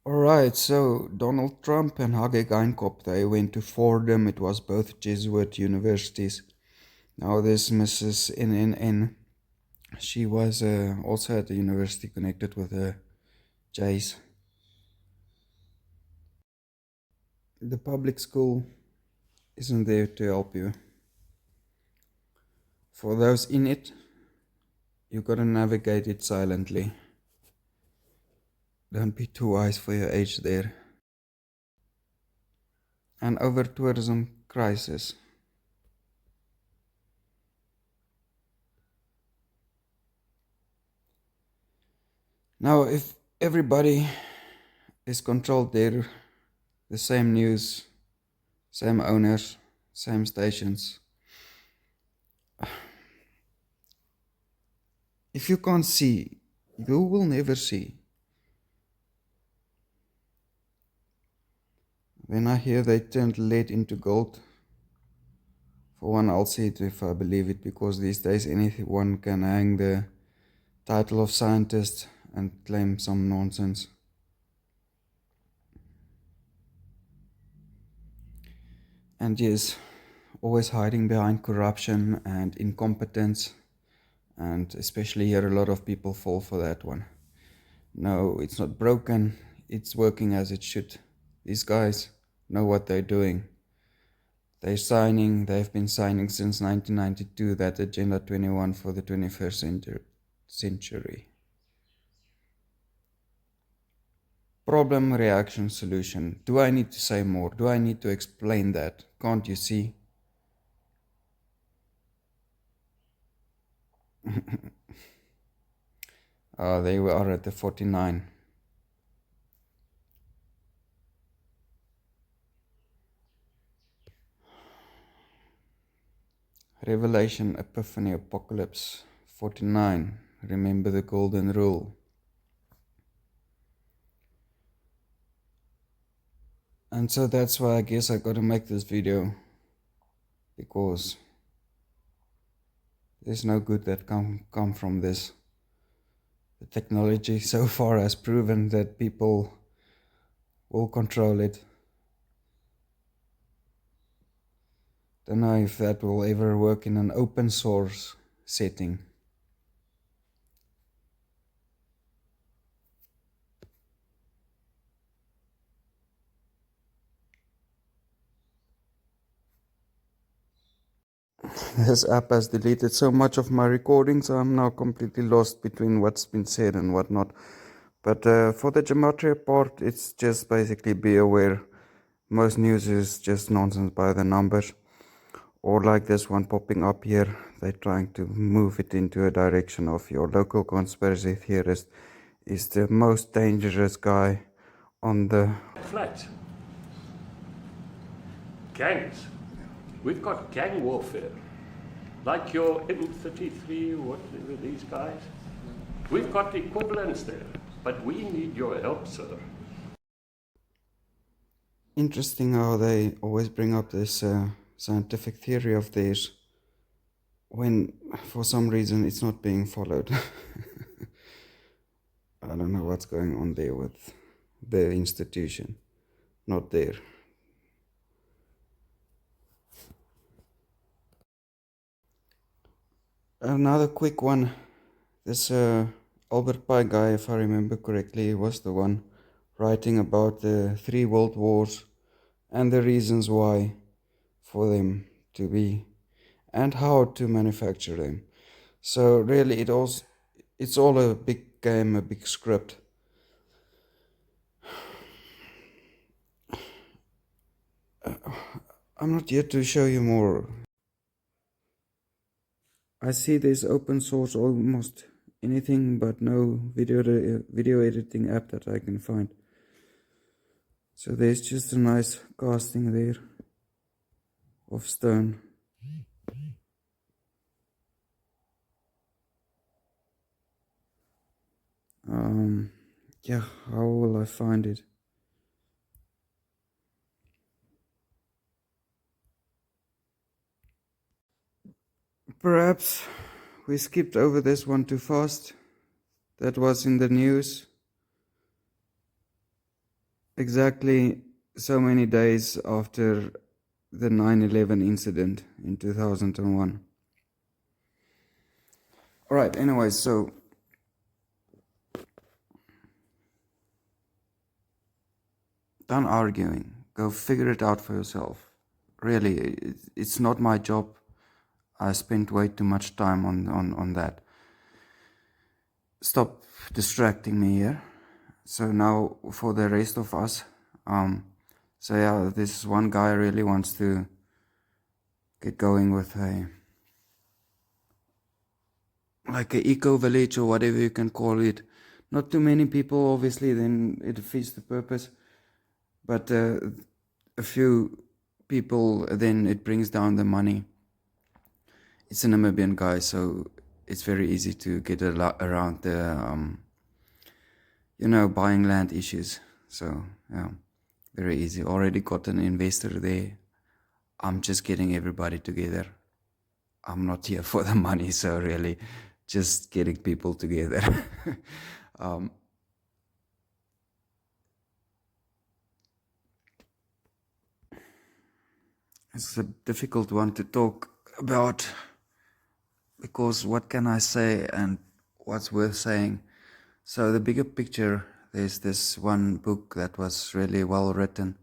Alright, so Donald Trump and Hage Geinkop, they went to Fordham. It was both Jesuit universities. Now this Mrs. NNN, she was also at the university connected with the Jays. The public school isn't there to help you. For those in it, you gotta navigate it silently. Don't be too wise for your age there. An over-tourism crisis. Now, if everybody is controlled there the same news, same owners, same stations. If you can't see, you will never see. Then I hear they turned lead into gold. For one, I'll see it if I believe it, because these days anyone can hang the title of scientist and claim some nonsense. And yes, always hiding behind corruption and incompetence, and especially here a lot of people fall for that one. No, it's not broken, it's working as it should. These guys know what they're doing. They've been signing since 1992 that Agenda 21 for the 21st century. Problem, reaction, solution. Do I need to say more? Do I need to explain that? Can't you see? They are at the 49. Revelation, Epiphany, Apocalypse. 49. Remember the golden rule. And so that's why I guess I gotta make this video, because there's no good that come from this. The technology so far has proven that people will control it. Don't know if that will ever work in an open source setting. This app has deleted so much of my recordings, I'm now completely lost between what's been said and what not. But for the gematria part, it's just basically be aware. Most news is just nonsense by the numbers. Or like this one popping up here, they're trying to move it into a direction of your local conspiracy theorist is the most dangerous guy on the flat. Gangs. We've got gang warfare. Like your M33, whatever these guys. We've got equivalents there, but we need your help, sir. Interesting how they always bring up this scientific theory of theirs when for some reason it's not being followed. I don't know what's going on there with the institution. Not there. Another quick one. This Albert Pike guy, if I remember correctly, was the one writing about the 3 world wars and the reasons why for them to be and how to manufacture them. So really it's all a big game, a big script. I'm not here to show you more. I see there's open source almost anything, but no video editing app that I can find. So there's just a nice casting there of stone. Yeah, how will I find it? Perhaps we skipped over this one too fast. That was in the news exactly so many days after the 9/11 incident in 2001. Alright, anyway, so done arguing. Go figure it out for yourself. Really, it's not my job. I spent way too much time on that. Stop distracting me here. So now for the rest of us, so yeah, this one guy really wants to get going with like a eco village or whatever you can call it. Not too many people, obviously, then it defeats the purpose. But a few people, then it brings down the money. It's a Namibian guy, so it's very easy to get around the, buying land issues. So, yeah, very easy. Already got an investor there. I'm just getting everybody together. I'm not here for the money, so really just getting people together. um, it's a difficult one to talk about because what can I say and what's worth saying? So the bigger picture, there's this one book that was really well written,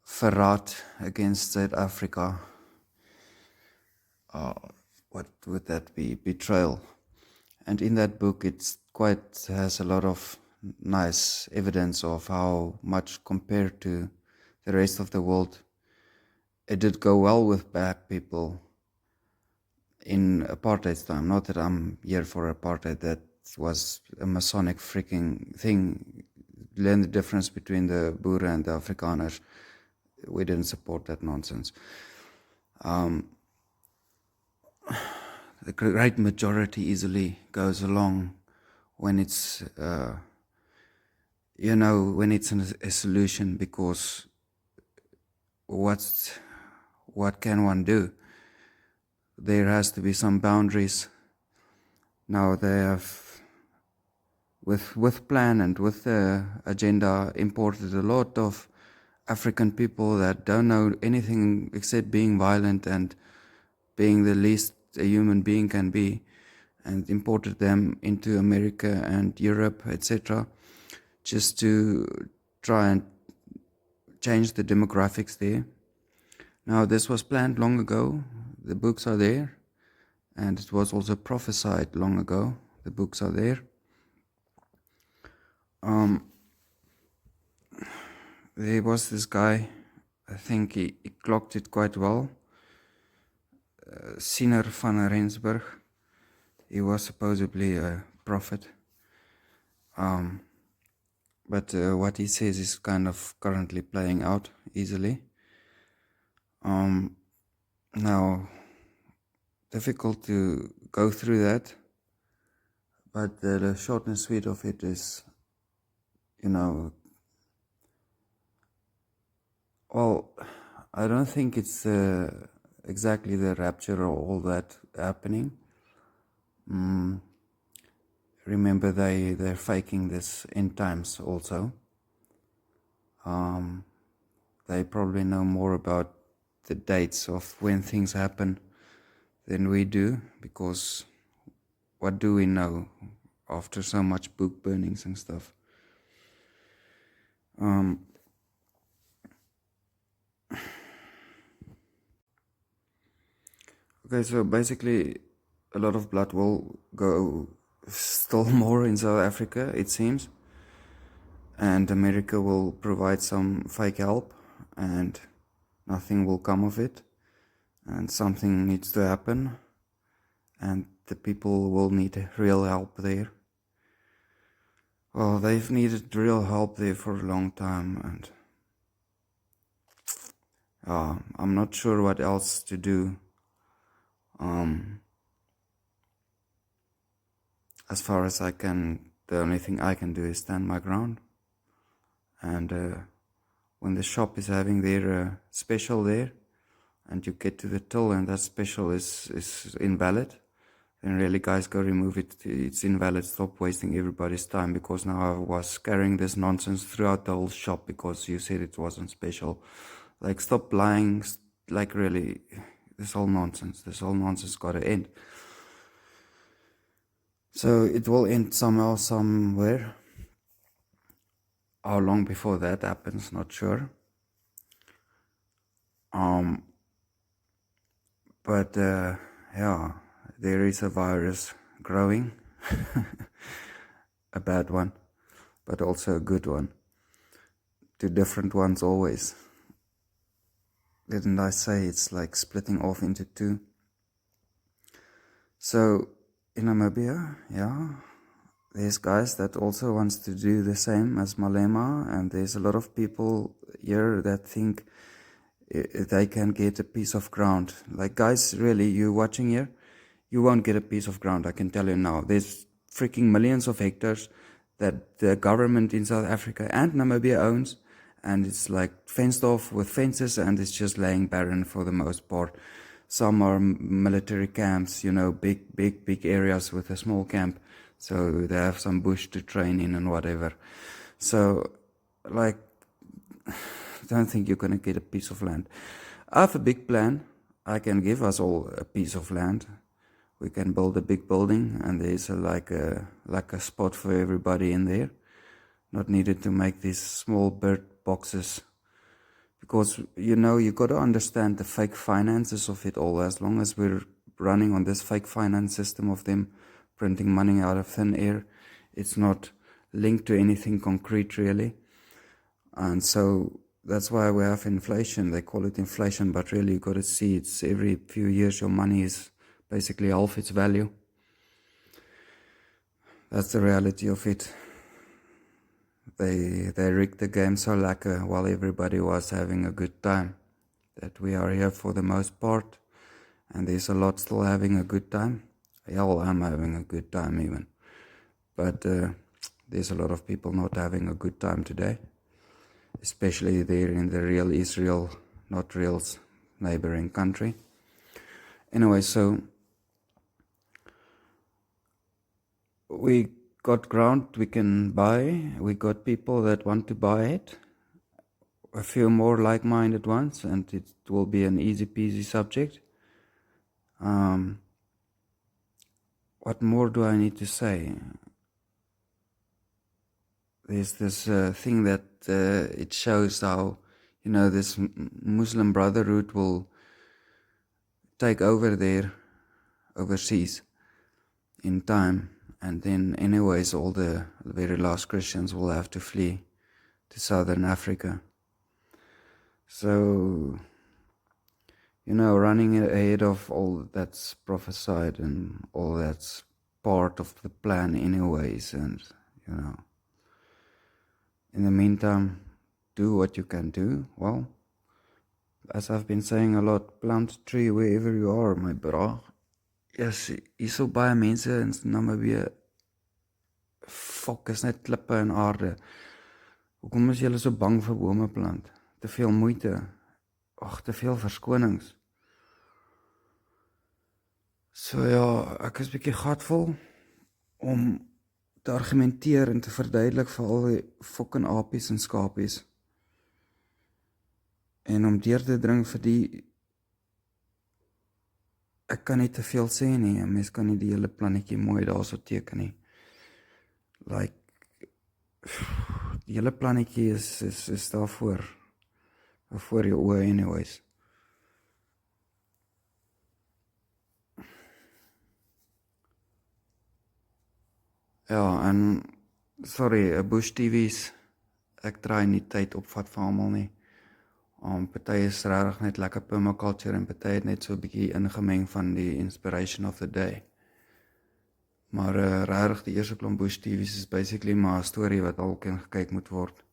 Verraad against South Africa. What would that be? Betrayal. And in that book, has a lot of nice evidence of how much compared to the rest of the world, it did go well with black people in apartheid's time. Not that I'm here for apartheid. That was a Masonic freaking thing. Learn the difference between the Boer and the Afrikaners. We didn't support that nonsense. The great majority easily goes along when it's, when it's a solution, because what can one do? There has to be some boundaries. Now they have, with plan and with the agenda, imported a lot of African people that don't know anything except being violent and being the least a human being can be, and imported them into America and Europe, etc., just to try and change the demographics there. Now, this was planned long ago. The books are there, and it was also prophesied long ago. The books are there. There was this guy, I think he clocked it quite well, Sinner van Rensburg. He was supposedly a prophet. But what he says is kind of currently playing out easily. Now, difficult to go through that, but the short and sweet of it is, well, I don't think it's exactly the rapture or all that happening. Remember, they're faking this end times also. They probably know more about the dates of when things happen than we do, because what do we know after so much book burnings and stuff? Okay, so basically a lot of blood will go still more in South Africa, it seems, and America will provide some fake help and nothing will come of it, and something needs to happen, and the people will need real help there. Well, they've needed real help there for a long time, and I'm not sure what else to do. As far as I can, the only thing I can do is stand my ground. And when the shop is having their special there, and you get to the till and that special is invalid, then really, guys, go remove it. It's invalid. Stop wasting everybody's time, because now I was carrying this nonsense throughout the whole shop because you said it wasn't special. Like, stop lying. Like, really, this whole nonsense got to end. So it will end somehow, somewhere. How long before that happens, not sure. But yeah, there is a virus growing. A bad one, but also a good one. Two different ones always. Didn't I say it's like splitting off into two? So in Namibia, yeah, there's guys that also wants to do the same as Malema, and there's a lot of people here that think they can get a piece of ground. Like, guys, really, you watching here, you won't get a piece of ground, I can tell you now. There's freaking millions of hectares that the government in South Africa and Namibia owns, and it's like fenced off with fences, and it's just laying barren for the most part. Some are military camps, you know, big areas with a small camp, so they have some bush to train in and whatever. So, like, don't think you're gonna get a piece of land. I have a big plan. I can give us all a piece of land. We can build a big building, and there's like a spot for everybody in there. Not needed to make these small bird boxes, because you know, you got to understand the fake finances of it all. As long as we're running on this fake finance system of them printing money out of thin air, it's not linked to anything concrete really. And so that's why we have inflation. They call it inflation, but really you got to see it's every few years your money is basically half its value. That's the reality of it. They rigged the game so lekker while everybody was having a good time, that we are here for the most part, and there's a lot still having a good time. Hell, I'm having a good time even. But there's a lot of people not having a good time today, especially there in the real Israel, not real's neighboring country. Anyway, so we got ground we can buy. We got people that want to buy it. A few more like-minded ones, and it will be an easy peasy subject. What more do I need to say? There's this thing that it shows how, you know, this Muslim Brotherhood will take over there overseas in time, and then anyways all the very last Christians will have to flee to Southern Africa. So, you know, running ahead of all that's prophesied and all that's part of the plan anyways, and, you know, in the meantime, do what you can do. Well, as I've been saying a lot, plant a tree wherever you are, my bra. Yes, hier so baie mense in Namibia, fok, is net klippe en aarde. Hoekom is julle so bang vir bome plant? Te veel moeite. Ag, te veel verskonings. So ja, ek is bietjie gatvol om te argumenteer en te verduidelik vir al die fucking apies en skapies. En om deur te dring vir die, ek kan nie te veel sê nie, en mens kan nie die hele plannetjie mooi daar so teken nie. Like, die hele plannetjie is daar voor jou oë anyways. Ja, en sorry, Abushtv's, ek draai nie tyd opvat vir almal nie. Party is regtig net lekker permaculture, en party het net so 'n bietjie ingemeng van die inspiration of the day. Maar regtig die eerste klomp Abushtv's is basically maar 'n storie wat alkeen gekyk moet word.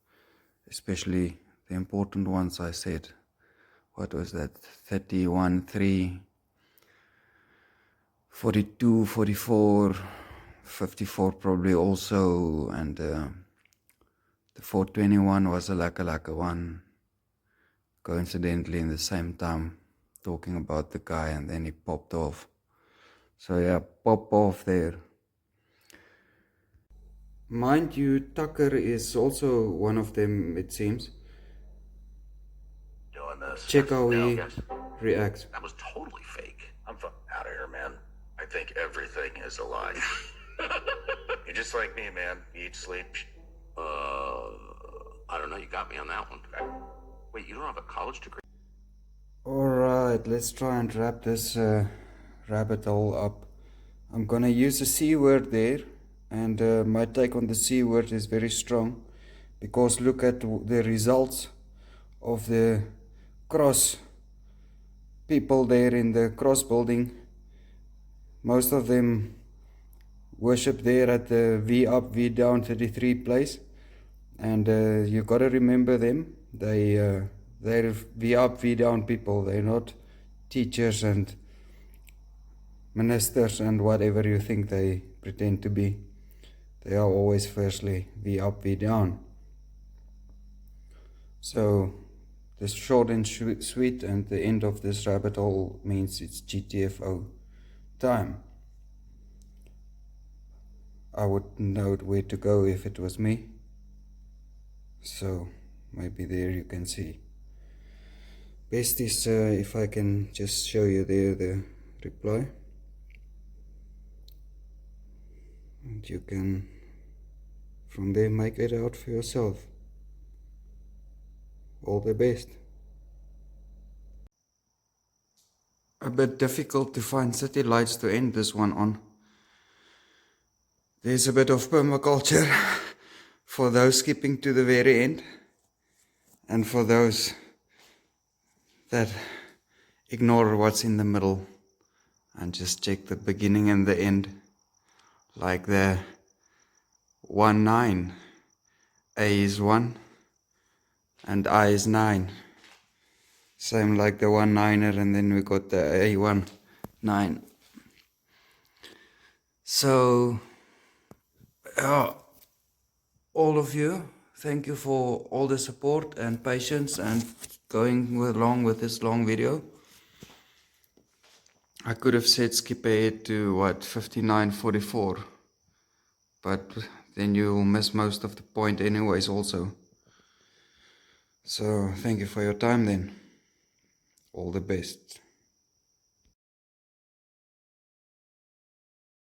Especially the important ones I said. What was that? 31, 3, 42, 44, 54 probably also, and the 421 was a lekker one. Coincidentally in the same time, talking about the guy, and then he popped off. So yeah, pop off there. Mind you, Tucker is also one of them, it seems. Doing this. Check how No, he guys, reacts. that was totally fake. I'm fucking out of here, man. I think everything is a lie. You're just like me, man. Eat, sleep. I don't know. You got me on that one. Wait, you don't have a college degree? Alright, let's try and wrap this rabbit hole up. I'm gonna use the C word there, and my take on the C word is very strong, because look at the results of the cross people there in the cross building. Most of them worship there at the V Up, V Down 33 place. And you got to remember them. They're V Up, V Down people. They're not teachers and ministers and whatever you think they pretend to be. They are always firstly V Up, V Down. So the short and sweet and the end of this rabbit hole means it's GTFO time. I would know where to go if it was me. So maybe there you can see. Best is if I can just show you there the reply. And you can from there make it out for yourself. All the best. A bit difficult to find city lights to end this one on. There's a bit of permaculture for those skipping to the very end, and for those that ignore what's in the middle and just check the beginning and the end, like the 1-9. A is 1 and I is 9. Same like the 1-9er, and then we got the A1 9. So all of you, thank you for all the support and patience and going along with this long video. I could have said skip ahead to 59:44, but then you'll miss most of the point anyways also. So thank you for your time then. All the best.